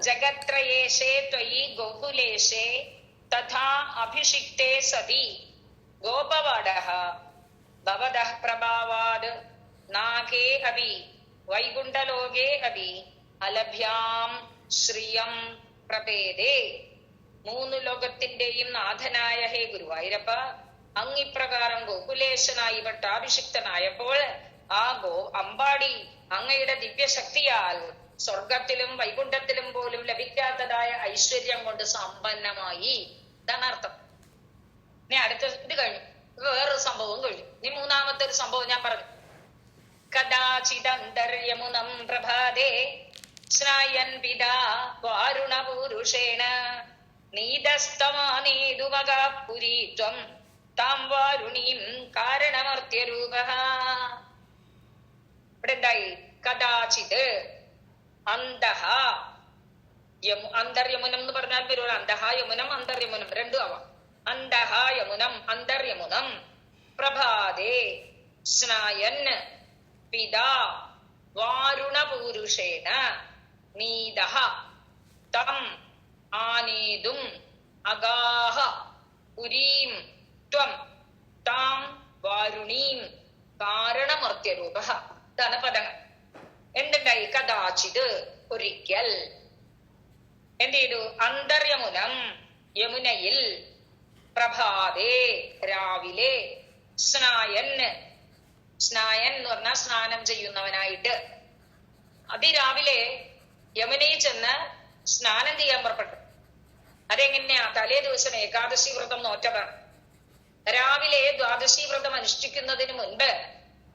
ജഗത്രയേശേ ത്വയി ഗോകുലേശേ തഥാ അഭിഷിക്തേ സതി ഗോപവാടഃ ഭവതഃ പ്രഭാവാദ് നാഗേ അഭി വൈകുണ്ഠലോകേ അഭി അലഭ്യാം ശ്രിയം പ്രപേദേ. 3 ലോകത്തിന്റെയും നാഥനായ ഹേ ഗുരുവായൂരപ്പ, അങ്ങിപ്രകാരം ഗോകുലേശനായി പട്ടാഭിഷിക്തനായപ്പോൾ ആ അമ്പാടി അങ്ങയുടെ ദിവ്യശക്തിയാൽ സ്വർഗത്തിലും വൈകുണ്ഠത്തിലും പോലും ലഭിക്കാത്തതായ ഐശ്വര്യം കൊണ്ട് സമ്പന്നമായി. ഇതാണ് അർത്ഥം. ഇനി അടുത്ത ഇത് കഴിഞ്ഞു, വേറൊരു സംഭവം കഴിഞ്ഞു. ഇനി 3ാമത്തെ ഒരു സംഭവം ഞാൻ പറഞ്ഞു. കദാചിദന്തര്യമുനം പ്രഭാതേ സ്നായൻ പിതാ വാരുണപൂരുഷേണ നീതസ്തമാനേതുമകാപുരീത്വം താം വാരുണീം കാരണമർത്യരൂപഃ. ഇവിടെ എന്തായി? കദാചിത് അന്തഃ, അന്തർയമുനം എന്ന് പറഞ്ഞാൽ വരുമല്ലോ. അന്തഃ യമുനം അന്തർയമുനം രണ്ടും ആവാം. അന്തഃ യമുനം അന്തർയമുനം പ്രഭാതേ സ്നായൻ പിതാ വാരുണപൂരുഷേണ നീതഃ തം ആനേതും അഗാഹ പുരീം ത്വം താം വാരുണീം കാരണമർത്യരൂപഃ. ഇതാണ് പദങ്ങൾ. എന്തുണ്ടായി? കദാചിത് ഒരിക്കൽ എന്ത് ചെയ്തു? അന്തർയമുനം സ്നായൻ എന്ന് പറഞ്ഞാൽ സ്നാനം ചെയ്യുന്നവനായിട്ട് അതിരാവിലെ യമുനയിൽ ചെന്ന് സ്നാനം ചെയ്യാൻ പുറപ്പെട്ടു. അതെങ്ങനെയാ? തലേ ദിവസം ഏകാദശി വ്രതം നോറ്റതാണ്. രാവിലെ ദ്വാദശി വ്രതം അനുഷ്ഠിക്കുന്നതിന് മുൻപ്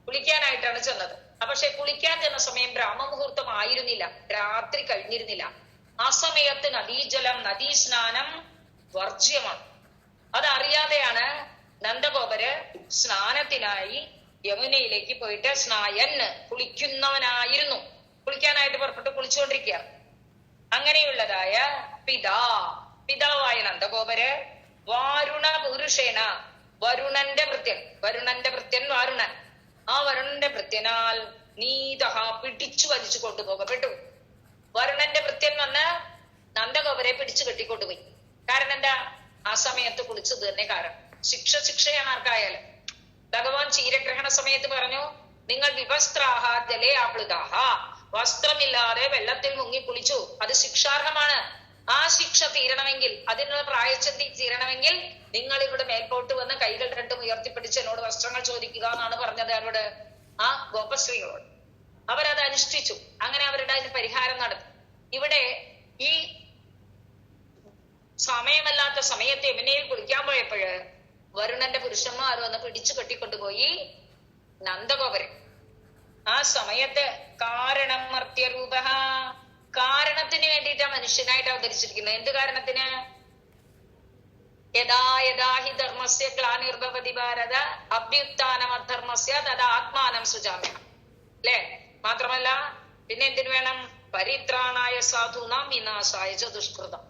കുളിക്കാനായിട്ടാണ് ചെന്നത്. പക്ഷെ കുളിക്കാൻ ചെന്ന സമയം ബ്രാഹ്മമുഹൂർത്തം ആയിരുന്നില്ല, രാത്രി കഴിഞ്ഞിരുന്നില്ല. ആ സമയത്ത് നദീജലം, നദീസ്നാനം വർജ്യമാണ്. അതറിയാതെയാണ് നന്ദഗോപര് സ്നാനത്തിനായി യമുനയിലേക്ക് പോയിട്ട് സ്നായന് കുളിക്കുന്നവനായിരുന്നു. കുളിക്കാനായിട്ട് പുറപ്പെട്ട് കുളിച്ചുകൊണ്ടിരിക്കുകയാണ്. അങ്ങനെയുള്ളതായ പിതാവായ നന്ദഗോപര് വാരുണ പുരുഷേന, വരുണന്റെ ഭൃത്യൻ വാരുണൻ, ആ വരുണന്റെ ഭൃത്യനാൽ നീതഹ പിടിച്ചു വലിച്ചു കൊണ്ടുപോകപ്പെട്ടു. വരുണന്റെ ഭൃത്യൻ വന്ന് നന്ദഗോപരെ പിടിച്ചു കെട്ടിക്കൊണ്ടുപോയി. കാരണം എന്താ? ആ സമയത്ത് കുളിച്ചത് തന്നെ കാരണം. ശിക്ഷയാണ് ആർക്കായാലും. ഭഗവാൻ ക്ഷീരഗ്രഹണ സമയത്ത് പറഞ്ഞു, നിങ്ങൾ വിവസ്ത്രാഹ ജലേ ആപ്ലുതാഹ, വസ്ത്രമില്ലാതെ വെള്ളത്തിൽ മുങ്ങി കുളിച്ചു, അത് ശിക്ഷാർഹമാണ്. ആ ശിക്ഷ തീരണമെങ്കിൽ, അതിനുള്ള പ്രായശ്ചിത്തി തീരണമെങ്കിൽ നിങ്ങൾ ഇവിടെ മേൽപോട്ട് വന്ന് കൈകൾ രണ്ടും ഉയർത്തിപ്പിടിച്ച് എന്നോട് വസ്ത്രങ്ങൾ ചോദിക്കുക എന്നാണ് പറഞ്ഞത്. അവരോട്, ആ ഗോപശ്രീകളോട്. അവരത് അനുഷ്ഠിച്ചു. അങ്ങനെ അവരുടെ അതിന് പരിഹാരം നടത്തി. ഇവിടെ ഈ സമയമല്ലാത്ത സമയത്ത് യമുനയിൽ കുളിക്കാൻ പോയപ്പോഴ് വരുണന്റെ പുരുഷന്മാർ വന്ന് പിടിച്ചു കെട്ടിക്കൊണ്ടുപോയി നന്ദഗോപരെ. ആ സമയത്ത് കാരണം മർത്യരൂപ, കാരണത്തിന് വേണ്ടിയിട്ടാ മനുഷ്യനായിട്ട് അവതരിച്ചിരിക്കുന്നത്. എന്ത് കാരണത്തിന്? യഥാ യഥാ ഹി ധർമ്മസ്യ ഗ്ലാനിർഭവതി ഭാരത അഭ്യുത്ഥാനം അധർമ്മസ്യ തഥാ ആത്മാനം സുജാമ്യ. അല്ലെ? മാത്രമല്ല പിന്നെ എന്തിനു വേണം? പരിത്രാണായ സാധൂനാം വിനാശായ ച ദുഷ്കൃതം.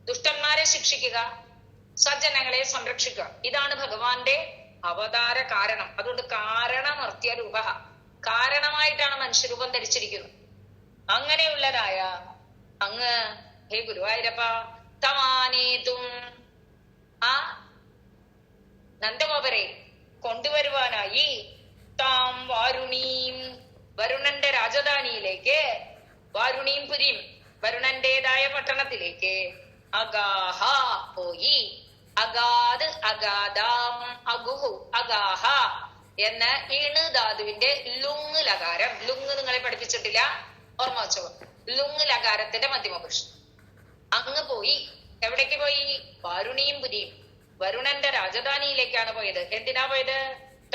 ദുഷ്ടന്മാരെ ശിക്ഷിക്കുക, സജ്ജനങ്ങളെ സംരക്ഷിക്കുക. ഇതാണ് ഭഗവാന്റെ അവതാര കാരണം. അതുകൊണ്ട് കാരണമർത്യരൂപ, കാരണമായിട്ടാണ് മനുഷ്യരൂപം ധരിച്ചിരിക്കുന്നത്. അങ്ങനെയുള്ളതായ അങ്ങ് ഹേ ഗുരുവായൂരപ്പ തമാനേതും, ആ നന്ദഗോപരെ കൊണ്ടുവരുവാനായി താം വാരുണീം, വരുണന്റെ രാജധാനിയിലേക്ക്, വാരുണീം പുരീം, വരുണന്റേതായ പട്ടണത്തിലേക്ക് അഗാഹ പോയി. അഗാദ്, അഗാദാം, അഗുഹു, അഗാഹ എന്ന ഈണ് ധാതുവിന്റെ ലുങ് ലകാരം. ലുങ് നിങ്ങളെ പഠിപ്പിച്ചിട്ടില്ല, ഓർമ്മ വെച്ചോ. ലുങ് ലകാരത്തിന്റെ മധ്യമപുരുഷൻ. അങ്ങ് പോയി. എവിടേക്ക് പോയി? വാരുണീം പുരീം, വരുണന്റെ രാജധാനിയിലേക്കാണ് പോയത്. എന്തിനാ പോയത്?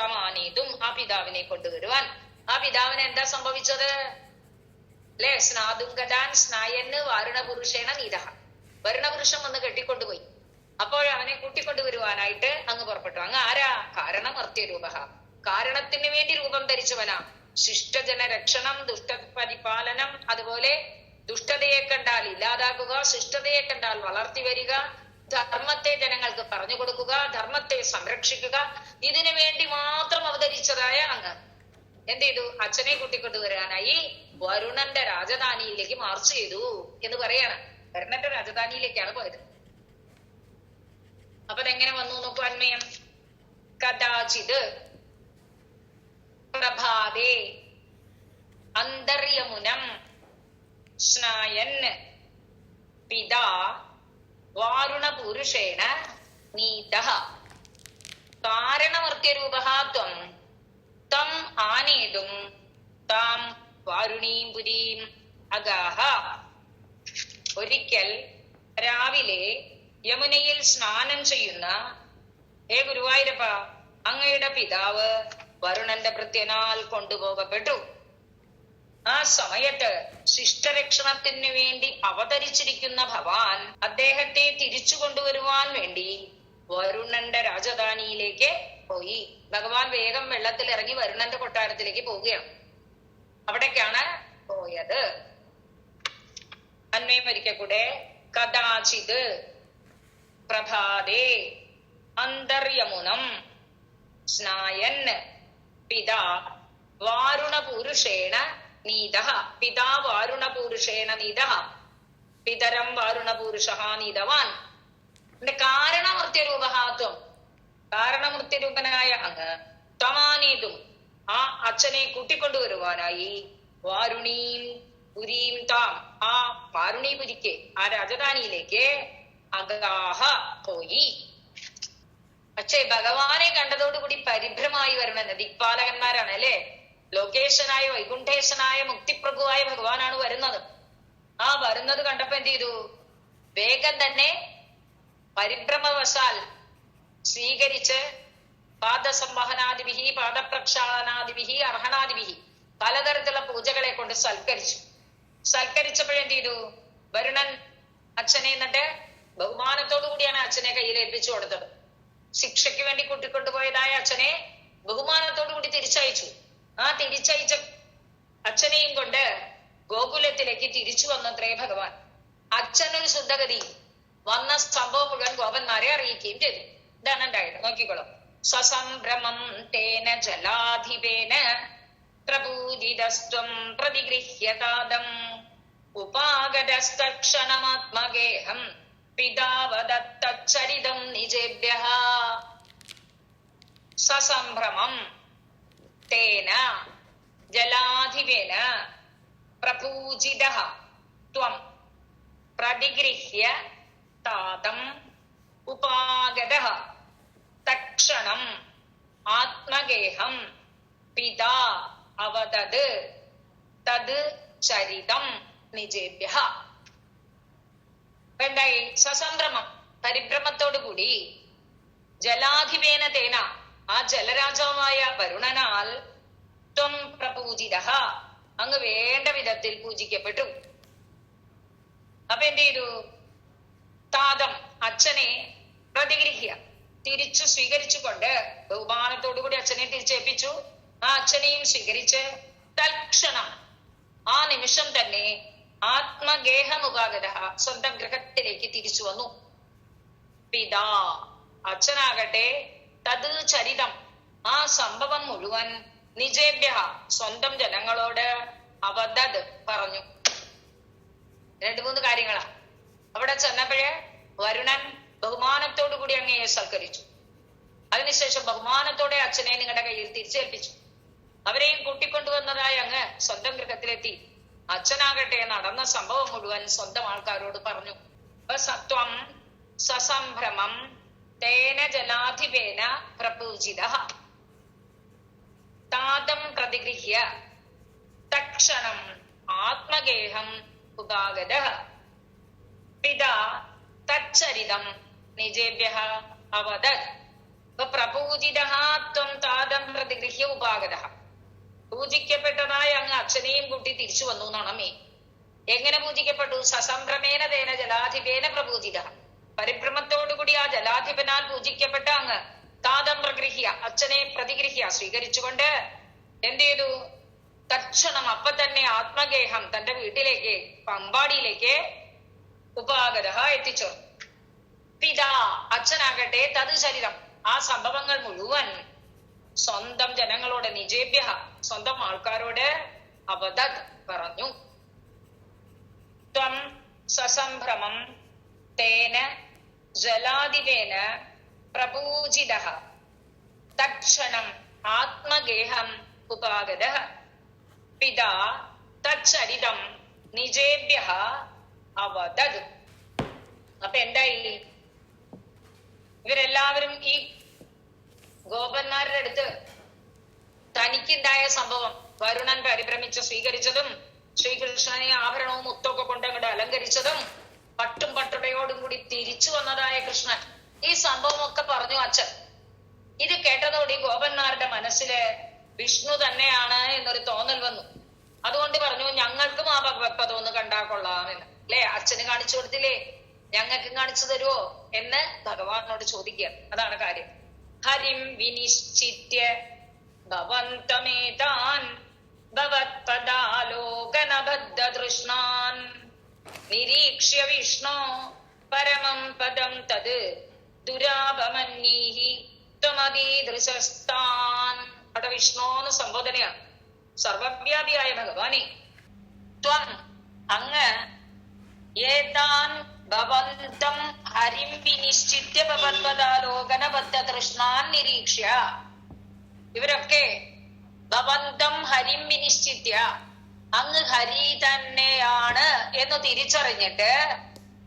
തമാനീതും, ആ പിതാവിനെ കൊണ്ടുവരുവാൻ. ആ പിതാവിന് എന്താ സംഭവിച്ചത്? അല്ലെ? സ്നാദുംഗദാൻ സ്നായന് വാരുണ പുരുഷേണ നീതഹ, വരുണപുരുഷൻ വന്ന് കെട്ടിക്കൊണ്ടുപോയി. അപ്പോൾ അവനെ കൂട്ടിക്കൊണ്ടുവരുവാനായിട്ട് അങ്ങ് പുറപ്പെട്ടു. അങ്ങ് ആരാ? കാരണമർത്യരൂപ, കാരണത്തിന് വേണ്ടി രൂപം ധരിച്ചവനാ. ശിഷ്ടജന രക്ഷണം, ദുഷ്ടപരിപാലനം, അതുപോലെ ദുഷ്ടതയെ കണ്ടാൽ ഇല്ലാതാക്കുക, ശിഷ്ടതയെ കണ്ടാൽ വളർത്തി വരിക, ധർമ്മത്തെ ജനങ്ങൾക്ക് പറഞ്ഞു കൊടുക്കുക, ധർമ്മത്തെ സംരക്ഷിക്കുക, ഇതിനു വേണ്ടി മാത്രം അവതരിച്ചതായ അങ്ങ് എന്ത് ചെയ്തു? അച്ഛനെ കൂട്ടിക്കൊണ്ടുവരാനായി വരുണന്റെ രാജധാനിയിലേക്ക് മാർച്ച് ചെയ്തു എന്ന് പറയാണ്. വരുണന്റെ രാജധാനിയിലേക്കാണ് പോയത്. അപ്പൊ അതെങ്ങനെ വന്നു നോക്കൂ അന്മയം. കഥാചിത് പ്രഭാതേ അന്തര്യമുനം സ്നായൻ പിതാ വാരുണപുരുഷേണ നീതഃ കാരണമർത്യരൂപഃ ത്വം തം ആനേതും താം വാരുണീം പുരീം അഗാഹ. ഒരിക്കൽ രാവിലെ യമുനയിൽ സ്നാനം ചെയ്യുന്ന ഹേ ഗുരുവായൂരപ്പ, അങ്ങയുടെ പിതാവ് വരുണന്റെ ഭൃത്യനാൽ കൊണ്ടുപോകപ്പെട്ടു. ആ സമയത്ത് ശിഷ്ടരക്ഷണത്തിന് വേണ്ടി അവതരിച്ചിരിക്കുന്ന ഭഗവാൻ അദ്ദേഹത്തെ തിരിച്ചു കൊണ്ടുവരുവാൻ വേണ്ടി വരുണന്റെ രാജധാനിയിലേക്ക് പോയി. ഭഗവാൻ വേഗം വെള്ളത്തിൽ ഇറങ്ങി വരുണന്റെ കൊട്ടാരത്തിലേക്ക് പോവുകയാണ്. അവിടേക്കാണ് പോയത്. അന്വയം ഒരിക്കൽ കൂടെ. കഥാചിത് പ്രഭാതേ അന്തര്യമുനം സ്നായൻ പിതാ വാരുണപുരുഷേണ നീതഃ. പിതാ വാരുണപുരുഷേണ നീതഃ പിതരം വാരുണപുരുഷഃ നീതവാൻ. കാരണമൃത്യരൂപഹാത്വം, കാരണമൃത്യരൂപനായ അങ്ങ് തമാനീതും, ആ അച്ഛനെ കൂട്ടിക്കൊണ്ടുവരുവാനായി വാരുണീം പുരീം താം, ആ വാരുണീപുരിക്ക്, ആ രാജധാനിയിലേക്ക് അഗാഹ പോയി. പക്ഷേ ഭഗവാനെ കണ്ടതോടുകൂടി പരിഭ്രമായി വരുമെന്ന് ദിക്പാലകന്മാരാണ് അല്ലെ. ലോകേശനായ വൈകുണ്ഠേശനായ മുക്തിപ്രഭുവായ ഭഗവാനാണ് വരുന്നത്. ആ വരുന്നത് കണ്ടപ്പോ എന്ത് ചെയ്തു? വേഗം തന്നെ പരിഭ്രമവശാൽ സ്വീകരിച്ച് പാദസംവഹനാദിവിഹി പാദപ്രക്ഷാളനാദിവിഹി അർഹണാദിവിഹി പലതരത്തിലുള്ള പൂജകളെ കൊണ്ട് സൽക്കരിച്ചപ്പോഴെന്ത് ചെയ്തു? വരുണൻ അച്ഛനെ എന്നിട്ട് ബഹുമാനത്തോടു കൂടിയാണ് അച്ഛനെ കയ്യിൽ ഏൽപ്പിച്ചു കൊടുത്തത്. ശിക്ഷയ്ക്ക് വേണ്ടി കൂട്ടിക്കൊണ്ടുപോയതായ അച്ഛനെ ബഹുമാനത്തോടു കൂടി തിരിച്ചയച്ചു. ആ തിരിച്ചയച്ച അച്ഛനെയും കൊണ്ട് ഗോകുലത്തിലേക്ക് തിരിച്ചു വന്നത്രേ ഭഗവാൻ. അച്ഛനൊരു ശുദ്ധഗതി വന്ന സംഭവം മുഴുവൻ ഗോപന്മാരെ അറിയിക്കുകയും ചെയ്തു. ഇതാണ് ഉണ്ടായത്. നോക്കിക്കോളൂ. സസംഭ്രമം തേന ജലാധിപേന പ്രപൂജിതസ്ത്വം പ്രതിഗൃഹ്യതാദം ഉപാഗതസ്തക്ഷണമാത്മഗേഹം പിതാവദത്തച്ചരിതം നിജേഭ്യഃ. സസംഭ്രമം തേന ജലാധിപേന പ്രപൂജിതഃ ത്വം പ്രതിഗൃഹ്യ താതം ഉപാഗതഃ തക്ഷണം ആത്മഗേഹം പിതാ അവദത് തത് ചരിതം നിജേഭ്യഃ. എന്തായി? സസംഭ്രമം, പരിഭ്രമത്തോടുകൂടി, ജലാധിപേന തേന, ആ ജലരാജാവായ വരുണനാൽ, ത്വം പ്രപൂജിതഃ, അങ്ങ് വേണ്ട വിധത്തിൽ പൂജിക്കപ്പെട്ടു. അപ്പൊ എന്ത് ചെയ്തു? താതം, അച്ഛനെ പ്രതിഗൃഹ്യ, തിരിച്ചു സ്വീകരിച്ചുകൊണ്ട് ബഹുമാനത്തോടുകൂടി അച്ഛനെ തിരിച്ചേൽപ്പിച്ചു. ആ അച്ഛനെയും സ്വീകരിച്ച് തൽക്ഷണം, ആ നിമിഷം തന്നെ ആത്മഗേഹമുപാഗത, സ്വന്തം ഗൃഹത്തിലേക്ക് തിരിച്ചു വന്നു. പിതാ, അച്ഛനാകട്ടെ, തത് ചരിതം, ആ സംഭവം മുഴുവൻ, നിജേഭ്യ, സ്വന്തം ജനങ്ങളോട് അവദത്, പറഞ്ഞു. 2-3 കാര്യങ്ങളാ. അവിടെ ചെന്നപ്പോഴേ വരുണൻ ബഹുമാനത്തോടു കൂടി അങ്ങയെ സൽക്കരിച്ചു. അതിനുശേഷം ബഹുമാനത്തോടെ അച്ഛനെ നിങ്ങളുടെ കയ്യിൽ തിരിച്ചേൽപ്പിച്ചു. അവരെയും കൂട്ടിക്കൊണ്ടുവന്നതായി അങ്ങ് സ്വന്തം ഗൃഹത്തിലെത്തി. അച്ഛനാകട്ടെ നടന്ന സംഭവം മുഴുവൻ സ്വന്തം ആൾക്കാരോട് പറഞ്ഞു. സത്വം സസംഭ്രമം തേന ജലാധിപേന പ്രപൂജിതഃ താതം പ്രതിഗൃഹ്യ തക്ഷണം ആത്മഗേഹം ഉപാഗതഃ പിതാ തച്ചരിതം നിജേഭ്യഃ അവദത്. പ്രപൂജിതഃ ത്വം താതം പ്രതിഗൃഹ്യ ഉപാഗതഃ, പൂജിക്കപ്പെട്ടതായി അങ്ങ് അച്ഛനെയും കൂട്ടി തിരിച്ചു വന്നു എന്നാണമേ. എങ്ങനെ പൂജിക്കപ്പെട്ടു? സസംഭ്രമേന തേന ജലാധിപേന പ്രപൂജിതഃ, പരിഭ്രമത്തോടുകൂടി ആ ജലാധിപനാൽ പൂജിക്കപ്പെട്ട അങ്ങ് താതം പ്രഗൃഹ്യ, അച്ഛനെ പ്രതിഗൃഹ്യ, സ്വീകരിച്ചുകൊണ്ട് എന്ത് ചെയ്തു? തക്ഷണം, അപ്പൊ തന്നെ ആത്മഗേഹം, തന്റെ വീട്ടിലേക്ക്, പമ്പാടിയിലേക്ക് ഉപാഗതഃ എത്തിച്ചേർന്നു. പിതാ, അച്ഛനാകട്ടെ, തത് ചരിതം, ആ സംഭവങ്ങൾ മുഴുവൻ സ്വന്തം ജനങ്ങളോട്, നിജേഭ്യ, സ്വന്തം ആൾക്കാരോട് അവദത്, പറഞ്ഞു. ത്വം സസംഭ്രമം തേന ജലാധിപേന പ്രപൂജിതഃ തക്ഷണം ആത്മഗേഹം ഉപാഗതഃ പിതാ തച്ചരിതം നിജേഭ്യഃ അവദത്. അപ്പൊ എന്തായി? ഇവരെല്ലാവരും ഈ ഗോപന്മാരുടെ അടുത്ത് തനിക്കുണ്ടായ സംഭവം, വരുണൻ പരിഭ്രമിച്ച് സ്വീകരിച്ചതും, ശ്രീകൃഷ്ണനെ ആഭരണവും മുത്തൊക്കെ കൊണ്ട് അങ്ങോട്ട് അലങ്കരിച്ചതും, പട്ടും പട്ടുടയോടും കൂടി തിരിച്ചു വന്നതായ കൃഷ്ണൻ, ഈ സംഭവം ഒക്കെ പറഞ്ഞു അച്ഛൻ. ഇത് കേട്ടതോടെ ഗോപന്മാരുടെ മനസ്സില് വിഷ്ണു തന്നെയാണ് എന്നൊരു തോന്നൽ വന്നു. അതുകൊണ്ട് പറഞ്ഞു, ഞങ്ങൾക്കും ആ ഭഗവത്പദം ഒന്ന് കണ്ടാ കൊള്ളാമെന്ന്. അല്ലെ, അച്ഛന് കാണിച്ചു കൊടുത്തില്ലേ, ഞങ്ങൾക്കും കാണിച്ചു തരുമോ എന്ന് ഭഗവാനോട് ചോദിക്കുക. അതാണ് കാര്യം. ഹരിം വിനിശ്ചിത്യ ഭവന്തമേതാൻ ഭവത്പദാലോകനബദ്ധതൃഷ്ണാൻ നിരീക്ഷ്യ വിഷ്ണോ പരമം പദം തത് ദുരാപമന്യീഹി ത്വമതീദൃശസ്താൻ. അവിടെ വിഷ്ണു എന്ന് സംബോധനയാണ്. സർവവ്യാപിയായ ഭഗവാനെ, ത്വം, അങ്ങ്, ഏതാൻ ഭവന്തം ഹരിം വിനിശ്ചിത്യ ഭവത്പദാലോകനബദ്ധതൃഷ്ണാൻ നിരീക്ഷ്യ, ഇവരൊക്കെ ഭവന്തം ഹരിം വിനിശ്ചിത്യ, അങ്ങ് ഹരി തന്നെയാണ് എന്ന് തിരിച്ചറിഞ്ഞിട്ട്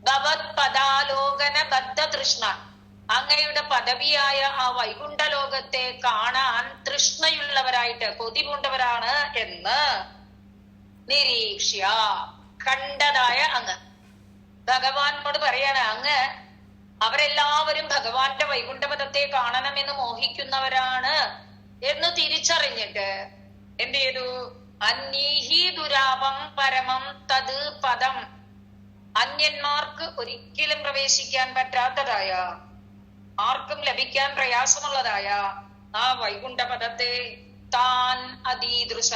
ഭവത്പദാലോകനബദ്ധതൃഷ്ണ, അങ്ങയുടെ പദവിയായ ആ വൈകുണ്ഠ ലോകത്തെ കാണാൻ തൃഷ്ണയുള്ളവരായിട്ട് കൊതി പൂണ്ടവരാണ് എന്ന് നിരീക്ഷ്യ കണ്ടതായ അങ്ങ് ഭഗവാനോട് പറയാണ്, അങ്ങ് അവരെല്ലാവരും ഭഗവാന്റെ വൈകുണ്ഠപദത്തെ കാണണമെന്ന് മോഹിക്കുന്നവരാണ് എന്ന് തിരിച്ചറിഞ്ഞിട്ട് എന്ത് ചെയ്തു? അന്യീഹി ദുരാപം പരമം തത് പദം, അന്യന്മാർക്ക് ഒരിക്കലും പ്രവേശിക്കാൻ പറ്റാത്തതായ, ആർക്കും ലഭിക്കാൻ പ്രയാസമുള്ളതായ ആ വൈകുണ്ഠപദത്തെ താൻ അതീദൃശ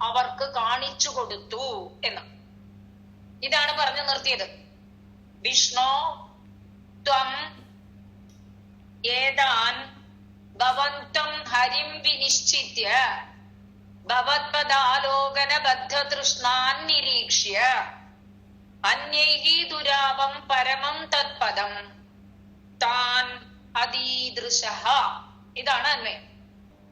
അവർക്ക് കാണിച്ചു കൊടുത്തു എന്ന്. ഇതാണ് പറഞ്ഞു നിർത്തിയത്. വിഷ്ണു ത്വം ഏതാൻ ഭവന്തം ഹരിം വിനിശ്ചിത്യ ഭവത്പദാലോകന ബദ്ധ തൃഷ്ണാൻ നിരീക്ഷ്യ അന്യൈഹി ദുരാപം പരമം തത്പദം താൻ അതീദൃശ. ഇതാണ് അന്വയം.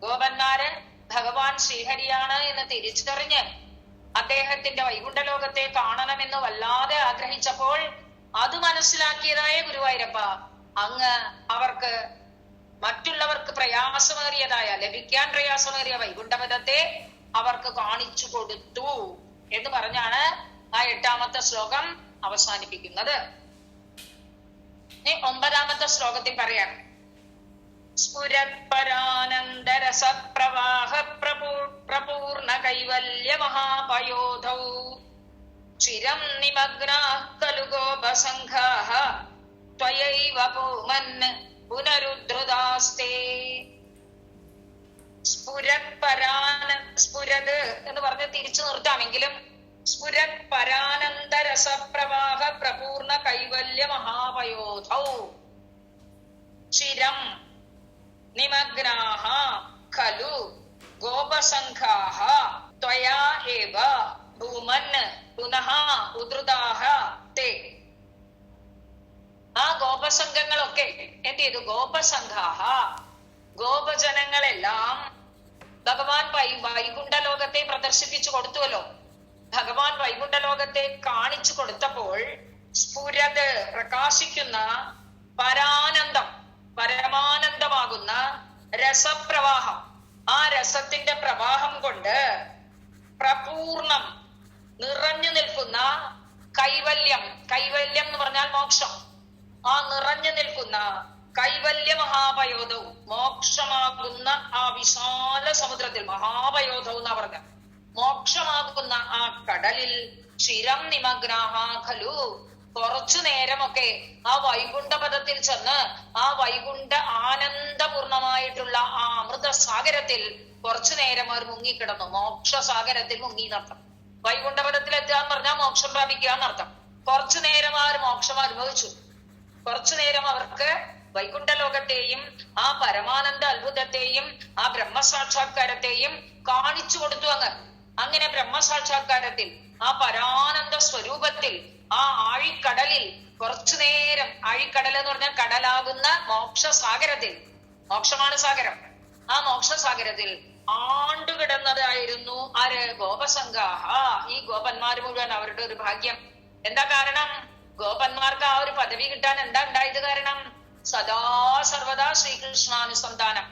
ഗോപന്മാര് ഭഗവാൻ ശ്രീഹരിയാണ് എന്ന് തിരിച്ചറിഞ്ഞ് അദ്ദേഹത്തിന്റെ വൈകുണ്ഠലോകത്തെ കാണണമെന്ന് വല്ലാതെ ആഗ്രഹിച്ചപ്പോൾ അത് മനസ്സിലാക്കിയതായ ഗുരുവായൂരപ്പ അങ്ങ് അവർക്ക് മറ്റുള്ളവർക്ക് പ്രയാസമേറിയതായ, ലഭിക്കാൻ പ്രയാസമേറിയ വൈകുണ്ഠപദത്തെ അവർക്ക് കാണിച്ചു കൊടുത്തു എന്ന് പറഞ്ഞാണ് ആ 8ാമത്തെ ശ്ലോകം അവസാനിപ്പിക്കുന്നത്. 9ാമത്തെ ശ്ലോകത്തിൽ പറയാണ്, സ്ഫുരത്പരാനന്ദരസ പ്രവാഹ പ്രപൂർണ കൈവല്യ മഹാപയോധൗ ചിരം നിമഗ്നാഃ ഖലു ഗോപസംഘാഃ ത്വയൈവ പൂമൻ പുനരുദ്ധൃതാസ്തേ. സ്ഫുരത് എന്ന് പറഞ്ഞ് തിരിച്ചു നിർത്താമെങ്കിലും സ്ഫുരത് പരാനന്ദരസ പ്രവാഹ പ്രപൂർണ കൈവല്യ മഹാപയോധൗ ചിരം നിമഗ്നാഃ ഖലു ഗോപസംഘാഃ ത്വയാ ഏവ ഭൂമൻ പുനഃ ഉദ്ധൃതാഃ തേ. ആ ഗോപസംഘങ്ങളൊക്കെ എന്ത് ചെയ്തു? ഗോപസംഘാഃ ഗോപജനങ്ങളെല്ലാം ഭഗവാൻ വൈകുണ്ഠ ലോകത്തെ പ്രദർശിപ്പിച്ചു കൊടുത്തുവല്ലോ. ഭഗവാൻ വൈകുണ്ഠ ലോകത്തെ കാണിച്ചു കൊടുത്തപ്പോൾ സ്ഫുരത് പ്രകാശിക്കുന്ന പരാനന്ദം, പരമാനന്ദമാകുന്ന രസപ്രവാഹം, ആ രസത്തിന്റെ പ്രവാഹം കൊണ്ട് പ്രപൂർണം നിറഞ്ഞു നിൽക്കുന്ന കൈവല്യം, കൈവല്യം എന്ന് പറഞ്ഞാൽ മോക്ഷം, ആ നിറഞ്ഞു നിൽക്കുന്ന കൈവല്യ മഹാപയോധവും മോക്ഷമാകുന്ന ആ വിശാല സമുദ്രത്തിൽ, മഹാപയോധവും എന്നാ പറഞ്ഞ മോക്ഷമാകുന്ന ആ കടലിൽ ചിരം നിമഗ്നാഹ ഖലു കുറച്ചു നേരമൊക്കെ ആ വൈകുണ്ഠപദത്തിൽ ചെന്ന് ആ വൈകുണ്ഠ ആനന്ദപൂർണമായിട്ടുള്ള ആ അമൃത സാഗരത്തിൽ കുറച്ചു നേരം അവർ മുങ്ങിക്കിടന്നു. മോക്ഷസാഗരത്തിൽ മുങ്ങി എന്നർത്ഥം. വൈകുണ്ഠപദത്തിൽ എത്തുക എന്ന് പറഞ്ഞാൽ മോക്ഷം പ്രാപിക്കുക എന്നർത്ഥം. കുറച്ചു നേരം അവർ മോക്ഷം അനുഭവിച്ചു. കുറച്ചു നേരം അവർക്ക് വൈകുണ്ഠ ലോകത്തെയും ആ പരമാനന്ദ അത്ഭുതത്തെയും ആ ബ്രഹ്മസാക്ഷാത്കാരത്തെയും കാണിച്ചു കൊടുത്തു അങ്ങ്. അങ്ങനെ ബ്രഹ്മസാക്ഷാത്കാരത്തിൽ ആ പരാനന്ദ സ്വരൂപത്തിൽ ആ ആഴിക്കടലിൽ കുറച്ചു നേരം, ആഴിക്കടൽ എന്ന് പറഞ്ഞാൽ കടലാകുന്ന മോക്ഷസാഗരത്തിൽ, മോക്ഷമാണ് സാഗരം, ആ മോക്ഷസാഗരത്തിൽ ആണ്ടുകിടന്നതായിരുന്നു ആര്? ഗോപസംഘാഹ. ഈ ഗോപന്മാര് മുഴുവൻ അവരുടെ ഒരു ഭാഗ്യം. എന്താ കാരണം? ഗോപന്മാർക്ക് ആ ഒരു പദവി കിട്ടാൻ എന്താ ഉണ്ടായത് കാരണം? സദാ സർവദാ ശ്രീകൃഷ്ണാനുസന്ധാനം,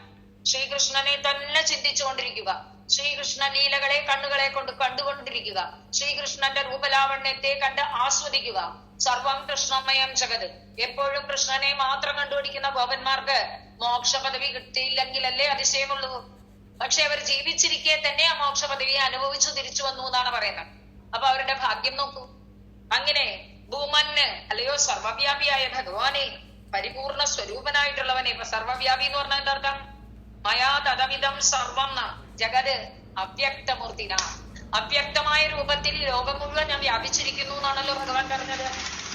ശ്രീകൃഷ്ണനെ തന്നെ ചിന്തിച്ചുകൊണ്ടിരിക്കുക, ശ്രീകൃഷ്ണ ലീലകളെ കണ്ണുകളെ കൊണ്ട് കണ്ടുകൊണ്ടിരിക്കുക, ശ്രീകൃഷ്ണന്റെ രൂപലാവണ്യത്തെ കണ്ട് ആസ്വദിക്കുക. സർവം കൃഷ്ണമയം ജഗത്. എപ്പോഴും കൃഷ്ണനെ മാത്രം കണ്ടുപിടിക്കുന്ന ഗോപന്മാർക്ക് മോക്ഷ പദവി കിട്ടിയില്ലെങ്കിലല്ലേ അതിശയമുള്ളൂ. പക്ഷെ അവർ ജീവിച്ചിരിക്കെ തന്നെ ആ മോക്ഷ പദവിയെ അനുഭവിച്ചു തിരിച്ചു വന്നു എന്നാണ് പറയുന്നത്. അപ്പൊ അവരുടെ ഭാഗ്യം നോക്കൂ. അങ്ങനെ ഭൂമന്, അല്ലയോ സർവവ്യാപിയായ ഭഗവാനെ, പരിപൂർണ സ്വരൂപനായിട്ടുള്ളവനെ. ഇപ്പൊ സർവവ്യാപി എന്ന് പറഞ്ഞാൽ എന്താ അർത്ഥം? മയാ തദമിതം സർവം ന ജഗത് അവ്യക്തമൂർത്തിന. അവ്യക്തമായ രൂപത്തിൽ ലോകം മുഴുവൻ ഞാൻ വ്യാപിച്ചിരിക്കുന്നു എന്നാണല്ലോ ഭഗവാൻ പറഞ്ഞത്.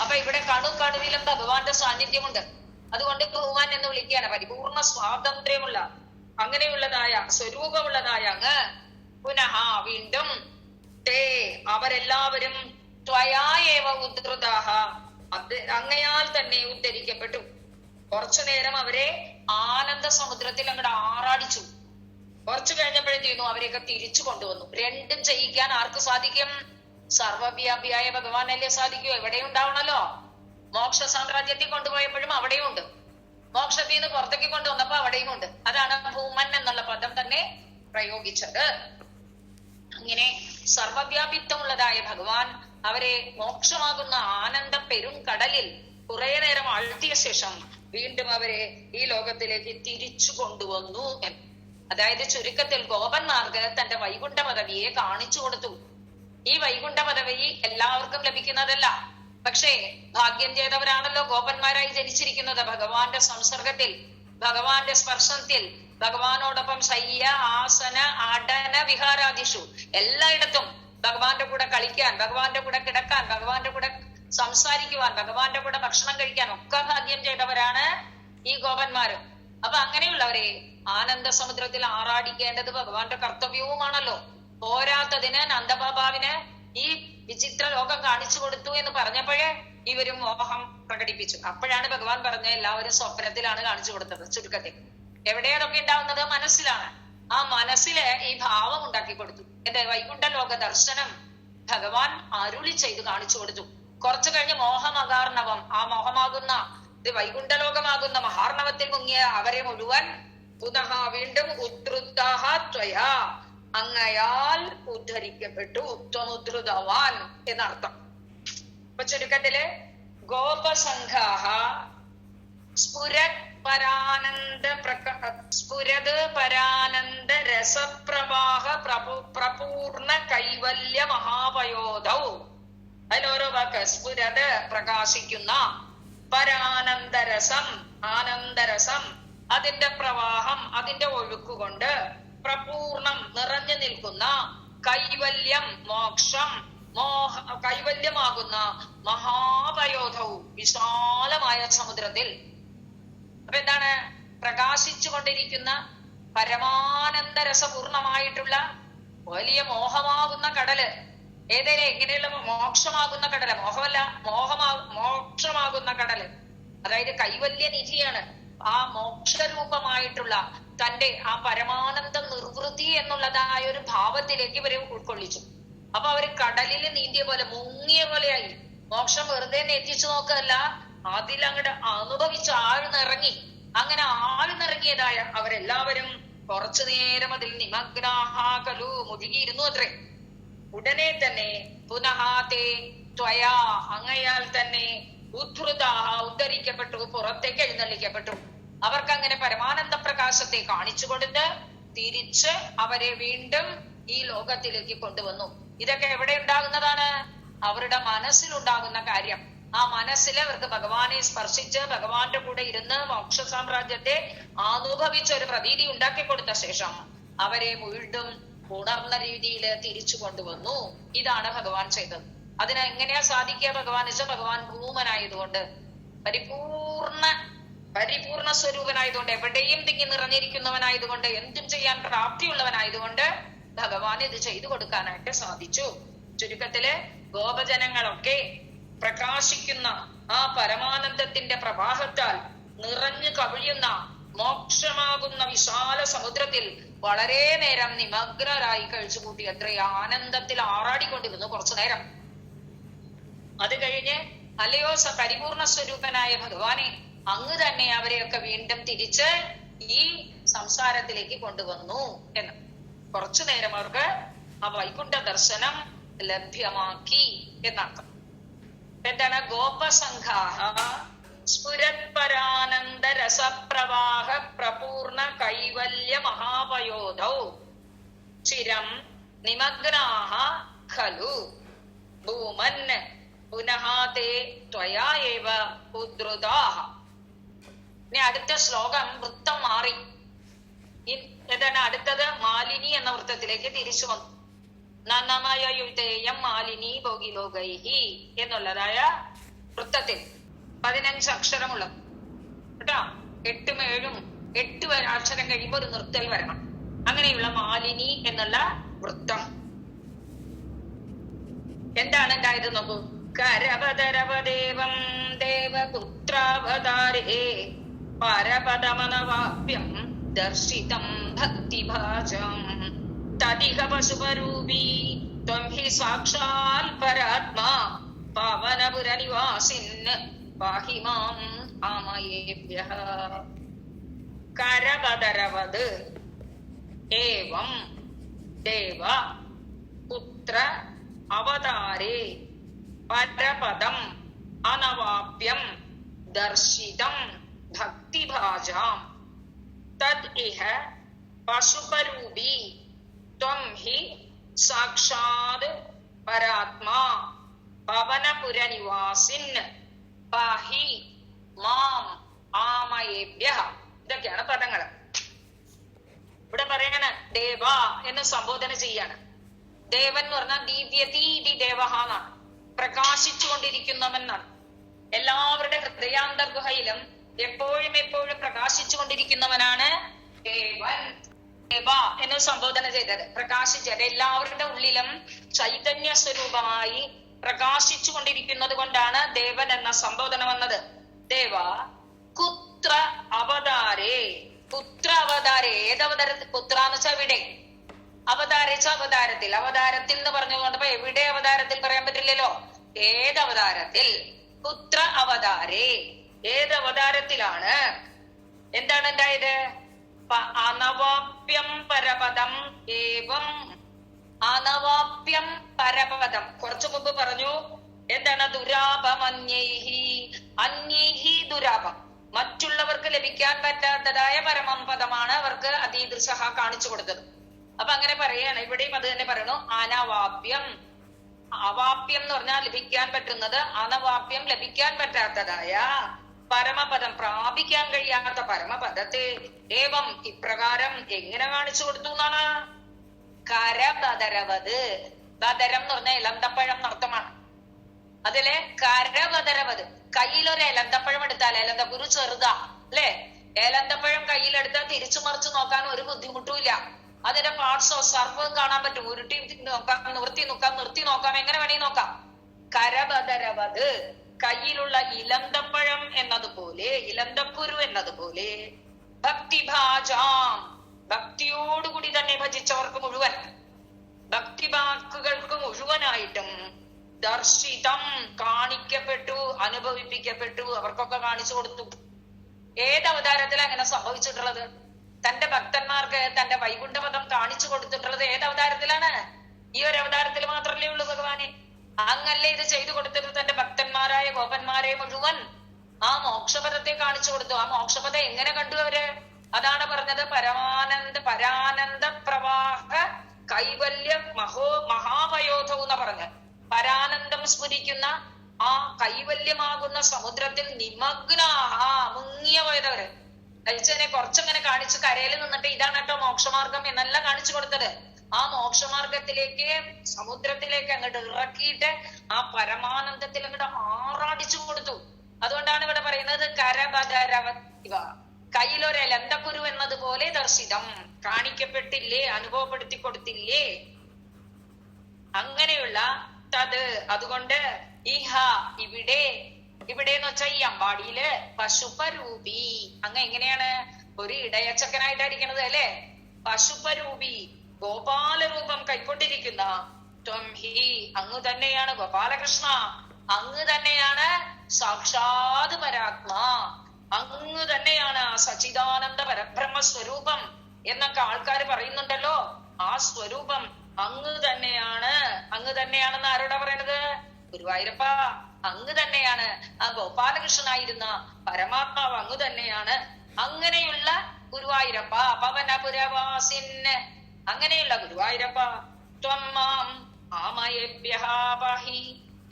അപ്പൊ ഇവിടെ കണുവിലും ഭഗവാന്റെ സാന്നിധ്യമുണ്ട്. അതുകൊണ്ട് ഭഗവാൻ എന്ന് വിളിക്കുകയാണ്. പരിപൂർണ സ്വാതന്ത്ര്യമുള്ള അങ്ങനെയുള്ളതായ സ്വരൂപമുള്ളതായ അങ്ങ് പുനഃ വീണ്ടും തേ അവരെല്ലാവരും ത്വയായേവ ഉദ്ധൃതാഹ അത് അങ്ങയാൽ തന്നെ ഉദ്ധരിക്കപ്പെട്ടു. കുറച്ചു നേരം അവരെ ആനന്ദ സമുദ്രത്തിൽ അങ്ങോട്ട് ആറാടിച്ചു. കുറച്ചു കഴിഞ്ഞപ്പോഴത്തേക്കും അവരെയൊക്കെ തിരിച്ചു കൊണ്ടുവന്നു. രണ്ടും ചെയ്യിക്കാൻ ആർക്ക് സാധിക്കും? സർവവ്യാപിയായ ഭഗവാനല്ലേ സാധിക്കൂ. എവിടെയും ഉണ്ടാവണല്ലോ. മോക്ഷ സാമ്രാജ്യത്തിൽ കൊണ്ടുപോയപ്പോഴും അവിടെയും ഉണ്ട്. മോക്ഷത്തിൽ നിന്ന് പുറത്തേക്ക് കൊണ്ടുവന്നപ്പോ അവിടെയും ഉണ്ട്. അതാണ് ഭൂമൻ എന്നുള്ള പദം തന്നെ പ്രയോഗിച്ചത്. ഇങ്ങനെ സർവവ്യാപിത്വമുള്ളതായ ഭഗവാൻ അവരെ മോക്ഷമാകുന്ന ആനന്ദ പെരും കടലിൽ കുറെ നേരം ആഴ്ത്തിയ ശേഷം വീണ്ടും അവരെ ഈ ലോകത്തിലേക്ക് തിരിച്ചു കൊണ്ടുവന്നു എന്ന്. അതായത് ചുരുക്കത്തിൽ ഗോപന്മാർക്ക് തന്റെ വൈകുണ്ഠ പദവിയെ കാണിച്ചു കൊടുത്തു. ഈ വൈകുണ്ഠ പദവി എല്ലാവർക്കും ലഭിക്കുന്നതല്ല. പക്ഷേ ഭാഗ്യം ചെയ്തവരാണല്ലോ ഗോപന്മാരായി ജനിച്ചിരിക്കുന്നത്. ഭഗവാന്റെ സംസർഗത്തിൽ, ഭഗവാന്റെ സ്പർശനത്തിൽ, ഭഗവാനോടൊപ്പം ശയ്യ ആസന അടന വിഹാരാദിഷു എല്ലായിടത്തും ഭഗവാന്റെ കൂടെ കളിക്കാൻ, ഭഗവാന്റെ കൂടെ കിടക്കാൻ, ഭഗവാന്റെ കൂടെ സംസാരിക്കുവാൻ, ഭഗവാന്റെ കൂടെ ഭക്ഷണം കഴിക്കാൻ ഒക്കെ ഭാഗ്യം ചെയ്തവരാണ് ഈ ഗോപന്മാര്. അപ്പൊ അങ്ങനെയുള്ളവരെ ആനന്ദ സമുദ്രത്തിൽ ആറാടിക്കേണ്ടത് ഭഗവാന്റെ കർത്തവ്യവുമാണല്ലോ. പോരാത്തതിന് നന്ദബാബാവിന് ഈ വിചിത്ര ലോകം കാണിച്ചു കൊടുത്തു എന്ന് പറഞ്ഞപ്പോഴേ ഇവരും മോഹം പ്രകടിപ്പിച്ചു. അപ്പോഴാണ് ഭഗവാൻ പറഞ്ഞ എല്ലാവരും സ്വപ്നത്തിലാണ് കാണിച്ചു കൊടുത്തത്. ചുരുക്കത്തിൽ എവിടെയൊക്കെ ഉണ്ടാവുന്നത് മനസ്സിലാണ്. ആ മനസ്സില് ഈ ഭാവം ഉണ്ടാക്കി കൊടുത്തു. എന്റെ വൈകുണ്ഠ ലോക ദർശനം ഭഗവാൻ അരുളി ചെയ്ത് കാണിച്ചു കൊടുത്തു. കുറച്ചു കഴിഞ്ഞ് മോഹമകാർണവം, ആ മോഹമാകുന്ന ഇത് വൈകുണ്ഠലോകമാകുന്ന മഹാർണവത്തിൽ മുങ്ങിയ അവരെ മുഴുവൻ പുനഃ വീണ്ടും ഉദ്ധൃതാഹ ത്വയാ, അങ്ങയാൽ ഉദ്ധരിക്കപ്പെട്ടു, ത്വമുദ്ധൃതവാൻ എന്നർത്ഥം. അപ്പൊ ചുരുക്കത്തില് ഗോപസംഘാഹ സ്ഫുരത് പരാനന്ദ രസപ്രവാഹ പ്രപൂർണ കൈവല്യ മഹാപയോധൗ. അതിലോരോ വാക്ക്. സ്ഫുരത് പ്രകാശിക്കുന്ന, പരാനന്ദരസം ആനന്ദരസം, അതിന്റെ പ്രവാഹം അതിന്റെ ഒഴുക്കുകൊണ്ട്, പ്രപൂർണം നിറഞ്ഞു നിൽക്കുന്ന, കൈവല്യം മോക്ഷം കൈവല്യമാകുന്ന മഹാപയോധവും വിശാലമായ സമുദ്രത്തിൽ. അപ്പൊ എന്താണ്? പ്രകാശിച്ചു കൊണ്ടിരിക്കുന്ന പരമാനന്ദരസപൂർണമായിട്ടുള്ള വലിയ മോഹമാകുന്ന കടല്. ഏതേലും എങ്ങനെയുള്ള മോക്ഷമാകുന്ന കടല്, മോഹമല്ല മോക്ഷമാകുന്ന കടല്. അതായത് കൈവല്യ നിധിയാണ്. ആ മോക്ഷരൂപമായിട്ടുള്ള തന്റെ ആ പരമാനന്ദ നിർവൃത്തി എന്നുള്ളതായ ഒരു ഭാവത്തിലേക്ക് ഇവരെ ഉൾക്കൊള്ളിച്ചു. അപ്പൊ അവര് കടലിൽ നീന്തിയ പോലെ, മുങ്ങിയ പോലെയായി. മോക്ഷം വെറുതെ എത്തിച്ചു നോക്കല്ല, അതിലങ്ങോട്ട് അനുഭവിച്ച് ആഴ്ന്നിറങ്ങി. അങ്ങനെ ആഴ്ന്നിറങ്ങിയതായ അവരെല്ലാവരും കുറച്ചു നേരം അതിൽ നിമഗ്നാഹാകലു മുഴുകിയിരുന്നു അത്രേ. ഉടനെ തന്നെ പുനഹാതേ ത്വയാ, അങ്ങയാൽ തന്നെ ഉദ്ധൃതാഹ ഉദ്ധരിക്കപ്പെട്ടു, പുറത്തേക്ക് എഴുന്നള്ളിക്കപ്പെട്ടു. അവർക്ക് അങ്ങനെ പരമാനന്ദ പ്രകാശത്തെ കാണിച്ചു കൊടുത്ത് തിരിച്ച് അവരെ വീണ്ടും ഈ ലോകത്തിലേക്ക് കൊണ്ടുവന്നു. ഇതൊക്കെ എവിടെ ഉണ്ടാകുന്നതാണ്? അവരുടെ മനസ്സിലുണ്ടാകുന്ന കാര്യം. ആ മനസ്സിൽ അവർക്ക് ഭഗവാനെ സ്പർശിച്ച് ഭഗവാന്റെ കൂടെ ഇരുന്ന് മോക്ഷ സാമ്രാജ്യത്തെ അനുഭവിച്ച ഒരു പ്രതീതി ഉണ്ടാക്കി കൊടുത്ത ശേഷം അവരെ വീണ്ടും ഉണർന്ന രീതിയിൽ തിരിച്ചു കൊണ്ടുവന്നു. ഇതാണ് ഭഗവാൻ ചെയ്തത്. അതിന് എങ്ങനെയാ സാധിക്കുക ഭഗവാൻ വെച്ചാൽ, ഭഗവാൻ ഭൂമനായതുകൊണ്ട്, പരിപൂർണ സ്വരൂപനായതുകൊണ്ട്, എവിടെയും തിങ്ങി നിറഞ്ഞിരിക്കുന്നവനായതുകൊണ്ട്, എന്തും ചെയ്യാൻ പ്രാപ്തിയുള്ളവനായതുകൊണ്ട് ഭഗവാൻ ഇത് ചെയ്തു കൊടുക്കാനായിട്ട് സാധിച്ചു. ചുരുക്കത്തില് ഗോപജനങ്ങളൊക്കെ പ്രകാശിക്കുന്ന ആ പരമാനന്ദത്തിന്റെ പ്രവാഹത്താൽ നിറഞ്ഞു കവിയുന്ന മോക്ഷമാകുന്ന വിശാല സമുദ്രത്തിൽ വളരെ നേരം നിമഗ്നരായി കഴിച്ചുകൂട്ടി. അത്രയും ആനന്ദത്തിൽ ആറാടിക്കൊണ്ടിരുന്നു കുറച്ചു നേരം. അത് കഴിഞ്ഞ് അല്ലയോ പരിപൂർണ സ്വരൂപനായ ഭഗവാനെ, അങ്ങ് തന്നെ അവരെയൊക്കെ വീണ്ടും തിരിച്ച് ഈ സംസാരത്തിലേക്ക് കൊണ്ടുവന്നു എന്ന്. കുറച്ചു നേരം അവർക്ക് ആ വൈകുണ്ഠ ദർശനം ലഭ്യമാക്കി എന്നർത്ഥം. എന്താണ്? ഗോപസംഘാഹ സ്ഫുരത് പരാനന്ദ രസപ്രവാഹ പ്രപൂർണ കൈവല്യ മഹാപയോധൗ ചിരം നിമഗ്നാഹ ഖലു ഭൂമൻ പുനഃ തേ ത്വയാ ഏവ ഉദ്ധൃതാഹ. ഇനി അടുത്ത ശ്ലോകം വൃത്തം മാറി. എന്താണ് അടുത്തത്? മാലിനി എന്ന വൃത്തത്തിലേക്ക് തിരിച്ചു വന്നു. നനമയുതേയം മാലിനി ഭോഗിലോകൈഹി എന്നുള്ളതായ വൃത്തത്തിൽ 15 അക്ഷരമുള്ള കേട്ടോ. 8ഉം 7ഉം 8 അക്ഷരം കഴിയുമ്പോൾ ഒരു നിർത്തൽ വരണം. അങ്ങനെയുള്ള മാലിനി എന്നുള്ള വൃത്തം എന്താണ് ഉണ്ടായത് നോക്കൂ. കരപദരവദേവം ദേവപുത്രാവതാരേ പരപദമനവാപ്യം ദർശിതം ഭക്തിഭാജം തദിഹ പശുപരൂപീ ത്വം ഹി സാക്ഷാൽ പരാത്മാ പവനപുരനിവാസിൻ പാഹി മാം ആമയേഭ്യഃ കരവദരവത് ഏവം ദേവ പുത്ര അവതാരേ പരപദം അനവാപ്യം ദർശിതം ഭക്തിഭാജാം തദ് ഇഹ പശുപരൂപീ ത്വം ഹി സാക്ഷാത് പരാത്മാ പവനപുരനിവാസിൻ പാഹി മാം ആമയേഭ്യഃ. ഇതൊക്കെയാണ് പദങ്ങൾ. ഇവിടെ പറയണ ദേവ എന്ന് സംബോധന ചെയ്യാണ്. ദേവൻ എന്ന് പറഞ്ഞാൽ ദിവ്യതീതി ദേവഹ എന്നാണ്, പ്രകാശിച്ചുകൊണ്ടിരിക്കുന്നവൻ എന്നാണ്. എല്ലാവരുടെ ഹൃദയാന്തർഗുഹയിലും എപ്പോഴും എപ്പോഴും പ്രകാശിച്ചുകൊണ്ടിരിക്കുന്നവനാണ് ദേവൻ. ദേവ എന്ന് സംബോധന ചെയ്തത് പ്രകാശിച്ചത് എല്ലാവരുടെ ഉള്ളിലും ചൈതന്യ സ്വരൂപമായി പ്രകാശിച്ചു കൊണ്ടിരിക്കുന്നത് കൊണ്ടാണ് ദേവൻ എന്ന സംബോധന വന്നത്. ദേവ കുത്ര അവതാരേ, പുത്ര അവതാരേ. ഏതവതാരത്തിൽ? പുത്ര എന്ന് വെച്ചാൽ എവിടെ, അവതാരിച്ച അവതാരത്തിൽ. അവതാരത്തിൽ എന്ന് പറഞ്ഞുകൊണ്ട് എവിടെ അവതാരത്തിൽ പറയാൻ പറ്റില്ലല്ലോ. ഏതവതാരത്തിൽ? പുത്ര അവതാരേ. ഏത് അവതാരത്തിലാണ്? എന്താണ് ഉണ്ടായത്? അനവാപ്യം പരപദം ഏവം. അനവാപ്യം പരപദം കുറച്ചു മുമ്പ് പറഞ്ഞു. എന്താണ്? ദുരാപം അന്യൈഹി. അന്യൈഹി ദുരാപം, മറ്റുള്ളവർക്ക് ലഭിക്കാൻ പറ്റാത്തതായ പരമം പദമാണ് അവർക്ക് അതീദൃശ കാണിച്ചു കൊടുത്തത്. അപ്പൊ അങ്ങനെ പറയാണ്. ഇവിടെയും അത് തന്നെ പറയണു. അനവാപ്യം. അവാപ്യം എന്ന് പറഞ്ഞാൽ ലഭിക്കാൻ പറ്റുന്നത്, അനവാപ്യം ലഭിക്കാൻ പറ്റാത്തതായ പരമപദം, പ്രാപിക്കാൻ കഴിയാത്ത പരമപദത്തെ ഏവം ഇപ്രകാരം എങ്ങനെ കാണിച്ചു കൊടുത്തു എന്നാണ്? കരബദരവത്. ബദരം എന്ന് പറഞ്ഞാൽ ഇളന്തപ്പഴം നർത്തമാണ്. അതിലെ കരബദരവത്, കയ്യിലൊരു ഇലന്തപ്പഴം എടുത്താൽ, ഇലന്തക്കുരു ചെറുതാ അല്ലെ, ഏലന്തപ്പഴം കയ്യിലെടുത്താൽ തിരിച്ചു മറിച്ചു നോക്കാൻ ഒരു ബുദ്ധിമുട്ടുമില്ല. അതിന്റെ പാർട്സോ സർവവും കാണാൻ പറ്റും. ഉരുട്ടി നോക്കാം, നിർത്തി നോക്കാം, എങ്ങനെ വേണമെങ്കിൽ നോക്കാം. കരബദരവത്, കയ്യിലുള്ള ഇലന്തപ്പഴം എന്നതുപോലെ, ഇലന്തക്കുരു എന്നതുപോലെ, ഭക്തിഭാജാം, ഭക്തിയോടുകൂടി തന്നെ ഭജിച്ചവർക്ക് മുഴുവൻ, ഭക്തിവാക്കുകൾക്ക് മുഴുവനായിട്ടും ദർശിതം, കാണിക്കപ്പെട്ടു, അനുഭവിപ്പിക്കപ്പെട്ടു, അവർക്കൊക്കെ കാണിച്ചു കൊടുത്തു. ഏത് അവതാരത്തിലാണ് അങ്ങനെ സംഭവിച്ചിട്ടുള്ളത്? തന്റെ ഭക്തന്മാർക്ക് തന്റെ വൈകുണ്ഠപദം കാണിച്ചു കൊടുത്തിട്ടുള്ളത് ഏത് അവതാരത്തിലാണ്? ഈ ഒരു അവതാരത്തിൽ മാത്രമല്ലേ ഉള്ളൂ ഭഗവാനെ. അങ്ങല്ലേ ഇത് ചെയ്തു കൊടുത്തത് തന്റെ ഭക്തന്മാരായ ഗോപന്മാരെ മുഴുവൻ ആ മോക്ഷപദത്തെ കാണിച്ചു കൊടുത്തു. ആ മോക്ഷപദം എങ്ങനെ കണ്ടു അവര്? അതാണ് പറഞ്ഞത്. പരാനന്ദ പ്രവാഹ കൈവല്യ മഹാപയോധം എന്ന് പറഞ്ഞ്, പരാനന്ദം സ്മരിക്കുന്ന ആ കൈവല്യമാകുന്ന സമുദ്രത്തിൽ നിമഗ്നാഹ, മുങ്ങിയ പോയതവര്. കഴിച്ചതിനെ കുറച്ചങ്ങനെ കാണിച്ചു, കരയിൽ നിന്നിട്ട് ഇതാണ് കേട്ടോ മോക്ഷമാർഗം എന്നല്ല കാണിച്ചു കൊടുത്തത്. ആ മോക്ഷമാർഗത്തിലേക്ക്, സമുദ്രത്തിലേക്ക് അങ്ങോട്ട് ഇറക്കിയിട്ട് ആ പരമാനന്ദത്തിൽ അങ്ങോട്ട് ആറാടിച്ചു കൊടുത്തു. അതുകൊണ്ടാണ് ഇവിടെ പറയുന്നത് കരബദരവ ഇവ, കയ്യിലൊരു ലന്തക്കുരു എന്നതുപോലെ ദർശിതം, കാണിക്കപ്പെട്ടില്ലേ, അനുഭവപ്പെടുത്തി കൊടുത്തില്ലേ. അങ്ങനെയുള്ള തത്, അതുകൊണ്ട് ഇഹ, ഇവിടെ, ഇവിടെ എന്ന് വെച്ചാൽ ഈ അമ്പാടിയില് പശുപരൂപി. അങ്ങ് എങ്ങനെയാണ്? ഒരു ഇടയച്ചക്കനായിട്ടായിരിക്കണത് അല്ലെ. പശുപരൂപി, ഗോപാലരൂപം കൈക്കൊണ്ടിരിക്കുന്ന ത്വം ഹി, അങ്ങ് തന്നെയാണ് ഗോപാലകൃഷ്ണ, അങ്ങ് തന്നെയാണ് സാക്ഷാത് പരാത്മാ, അങ്ങ് തന്നെയാണ് സച്ചിദാനന്ദ പരബ്രഹ്മ സ്വരൂപം എന്നൊക്കെ ആൾക്കാർ പറയുന്നുണ്ടല്ലോ. ആ സ്വരൂപം അങ്ങ് തന്നെയാണ്. അങ്ങ് തന്നെയാണെന്ന് ആരോടാ പറയണത്? ഗുരുവായൂരപ്പ, അങ്ങ് തന്നെയാണ്. ആ ഗോപാലകൃഷ്ണനായിരുന്ന പരമാത്മാവ് അങ്ങ് തന്നെയാണ്. അങ്ങനെയുള്ള ഗുരുവായൂരപ്പ, പവനപുരവാസിന്, അങ്ങനെയുള്ള ഗുരുവായൂരപ്പ, ത്വം മാം ആമയേഭ്യഃ പാഹി,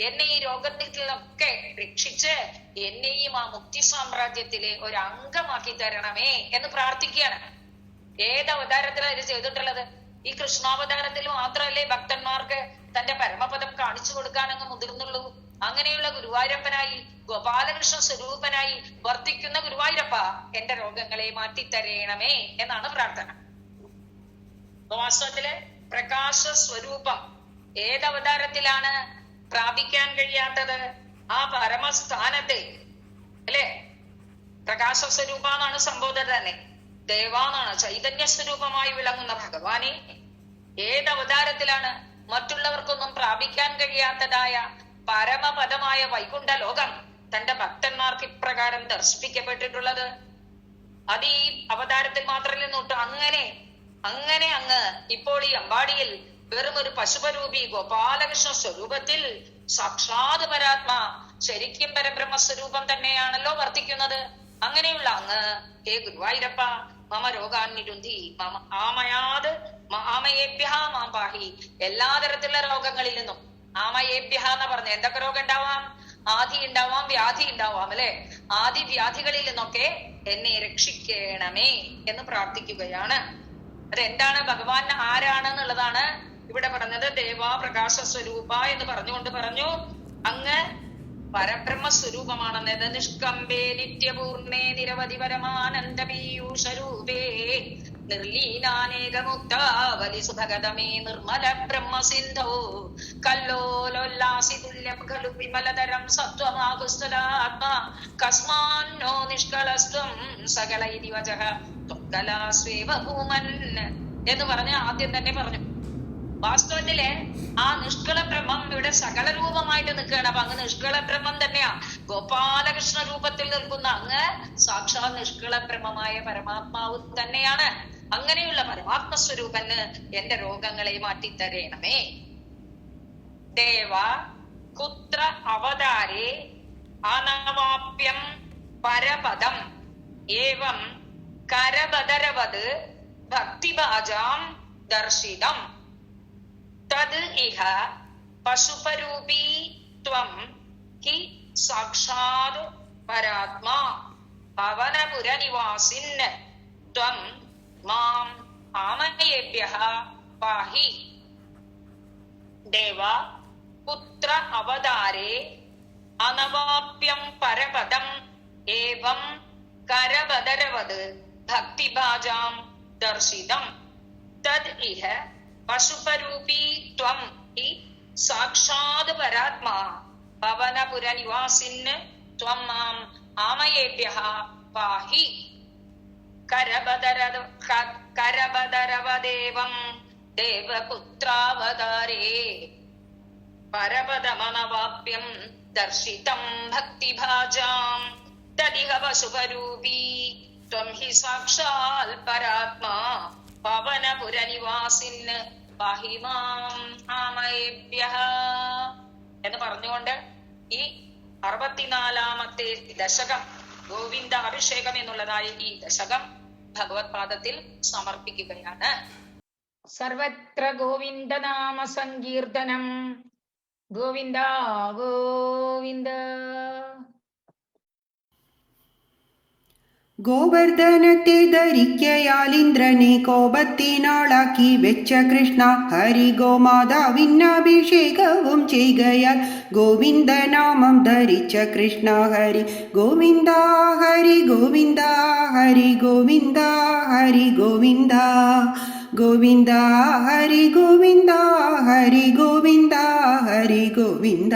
എന്നെ ഈ രോഗത്തിൽ നിന്നൊക്കെ രക്ഷിച്ച് എന്നെയും ആ മുക്തി സാമ്രാജ്യത്തിലെ ഒരു അംഗമാക്കി തരണമേ എന്ന് പ്രാർത്ഥിക്കുകയാണ്. ഏത് അവതാരത്തിലാണ് ഇത് ചെയ്തിട്ടുള്ളത്? ഈ കൃഷ്ണാവതാരത്തിൽ മാത്രമല്ലേ ഭക്തന്മാർക്ക് തന്റെ പരമപദം കാണിച്ചു കൊടുക്കാൻ അങ്ങ് മുതിർന്നുള്ളൂ. അങ്ങനെയുള്ള ഗുരുവായൂരപ്പനായി, ഗോപാലകൃഷ്ണ സ്വരൂപനായി വർത്തിക്കുന്ന ഗുരുവായൂരപ്പ, എന്റെ രോഗങ്ങളെ മാറ്റിത്തരയണമേ എന്നാണ് പ്രാർത്ഥന. വാസ്തവത്തില് പ്രകാശ സ്വരൂപം ഏതവതാരത്തിലാണ് പ്രാപിക്കാൻ കഴിയാത്തത്? ആ പരമസ്ഥാനത്തെ അല്ലെ. പ്രകാശ സ്വരൂപമാണ് സംബോധന തന്നെ. ദേവാന്നാണ് ചൈതന്യ സ്വരൂപമായി വിളങ്ങുന്ന ഭഗവാനെ ഏതവതാരത്തിലാണ് മറ്റുള്ളവർക്കൊന്നും പ്രാപിക്കാൻ കഴിയാത്തതായ പരമപദമായ വൈകുണ്ഠ ലോകം തന്റെ ഭക്തന്മാർക്ക് ഇപ്രകാരം ദർശിപ്പിക്കപ്പെട്ടിട്ടുള്ളത്. അത് ഈ അവതാരത്തിൽ മാത്രമല്ല നോട്ട്, അങ്ങനെ അങ്ങ് ഇപ്പോൾ ഈ അമ്പാടിയിൽ വെറും ഒരു പശുപരൂപി ഗോപാലകൃഷ്ണ സ്വരൂപത്തിൽ സാക്ഷാത് പരാത്മാ ശരിക്കും പരബ്രഹ്മസ്വരൂപം തന്നെയാണല്ലോ വർത്തിക്കുന്നത്. അങ്ങനെയുള്ള അങ്ങ് ഹേ ഗുരുവായൂരപ്പ മമ രോഗാന്നിരുന്ധി മമ ആമയേഭ്യ മാം പാഹി, എല്ലാ തരത്തിലുള്ള രോഗങ്ങളിൽ നിന്നും. ആമയേഭ്യ എന്ന് പറഞ്ഞ എന്തൊക്കെ രോഗം ഉണ്ടാവാം? ആദി ഉണ്ടാവാം, വ്യാധി ഉണ്ടാവാം അല്ലെ. ആദി വ്യാധികളിൽ നിന്നൊക്കെ എന്നെ രക്ഷിക്കണമേ എന്ന് പ്രാർത്ഥിക്കുകയാണ്. അതെന്താണ്, ഭഗവാൻ ആരാണെന്നുള്ളതാണ് ഇവിടെ പറഞ്ഞത്. ദേവാ പ്രകാശ സ്വരൂപ എന്ന് പറഞ്ഞുകൊണ്ട് പറഞ്ഞു അങ്ങ് പരബ്രഹ്മസ്വരൂപമാണെന്നത്. നിഷ്കമ്പേ നിത്യപൂർണേ നിരവധി പരമാനന്ദ പീയൂഷരൂപേ നിർലീനാനേകമുക്താവലി സുഭഗതമേ നിർമ്മല ബ്രഹ്മസിന്ധോ കല്ലോലോല്ലാസി തുല്യം ഖലു വിമലതരം സത്വമാകുസ്തുലാത്മാ കസ്മാന്നോ നിഷ്കളസ്ത്വം സകല ഇതി വചഃ ത്വക്കലാസ്വേവ ഭൂമൻ എന്ന് പറഞ്ഞ് ആദ്യം തന്നെ പറഞ്ഞു. വാസ്തവത്തില് ആ നിഷ്കള ബ്രഹ്മം ഇവിടെ സകല രൂപമായിട്ട് നിൽക്കുകയാണ്. അപ്പൊ അങ്ങ് നിഷ്കള ബ്രഹ്മം തന്നെയാ. ഗോപാലകൃഷ്ണ രൂപത്തിൽ നിൽക്കുന്ന അങ്ങ് സാക്ഷാത് നിഷ്കള ബ്രഹ്മമായ പരമാത്മാവ് തന്നെയാണ്. അങ്ങനെയുള്ള പരമാത്മസ്വരൂപന് എന്റെ രോഗങ്ങളെ മാറ്റിത്തരേണമേ. ദേവ കുത്ര അവതാരേ അനവാപ്യം പരപദം ഏവം കരബദരവത് ഭക്തിഭാജാം ദർശിതം തത് ഇഹ പശുപരൂപീ ത്വം ഹി സാക്ഷാത് പരാത്മാ പവനപുരനിവാസിൻ ത്വം മാം ആമയേഭ്യഃ പാഹി. ദേവ പുത്ര അവതാരേ അനവാപ്യം പരപദം ഏവം കരബദരവത് ഭക്തിഭാജാം ദർശിതം തദ് ഇഹ പശുപരൂപീ ത്വം ഹി സാക്ഷാത് പരാത്മാ പവനപുരനിവാസിൻ ത്വം മാം ആമയേഭ്യഃ പാഹി. കരബദരവദേവം ദേവപുത്രാവതാരേ പരപദമനവാപ്യം ദർശിതം ഭക്തിഭാജാം തദിഹ പശുപരൂപീ ത്വം ഹി സാക്ഷാൽ പരാത്മാ പവനപുരനിവാസിൻ പാഹി മാം ആമയേഭ്യഃ എന്ന് പറഞ്ഞുകൊണ്ട് ഈ 64-ാമത്തെ ദശകം ഗോവിന്ദ അഭിഷേകം എന്നുള്ളതായ ഈ ദശകം ഭഗവത് പാദത്തിൽ സമർപ്പിക്കുകയാണ്. സർവത്ര ഗോവിന്ദ നാമ സങ്കീർത്തനം. ഗോവിന്ദ ഗോവിന്ദ. ഗോവർദ്ധനത്തെ ധരിക്കയാൽ ഇന്ദ്രനെ കോപത്തിനാളാക്കി വെച്ച കൃഷ്ണ ഹരി ഗോമാതാവിന്നഭിഷേകവും ചെയ്കയാൽ ഗോവിന്ദനാമം ധരിച്ച കൃഷ്ണ ഹരി ഗോവിന്ദ ഹരി ഗോവിന്ദ ഹരി ഗോവിന്ദ ഹരി ഗോവിന്ദ ഗോവിന്ദ ഹരി ഗോവിന്ദ ഹരി ഗോവിന്ദ ഹരി ഗോവിന്ദ.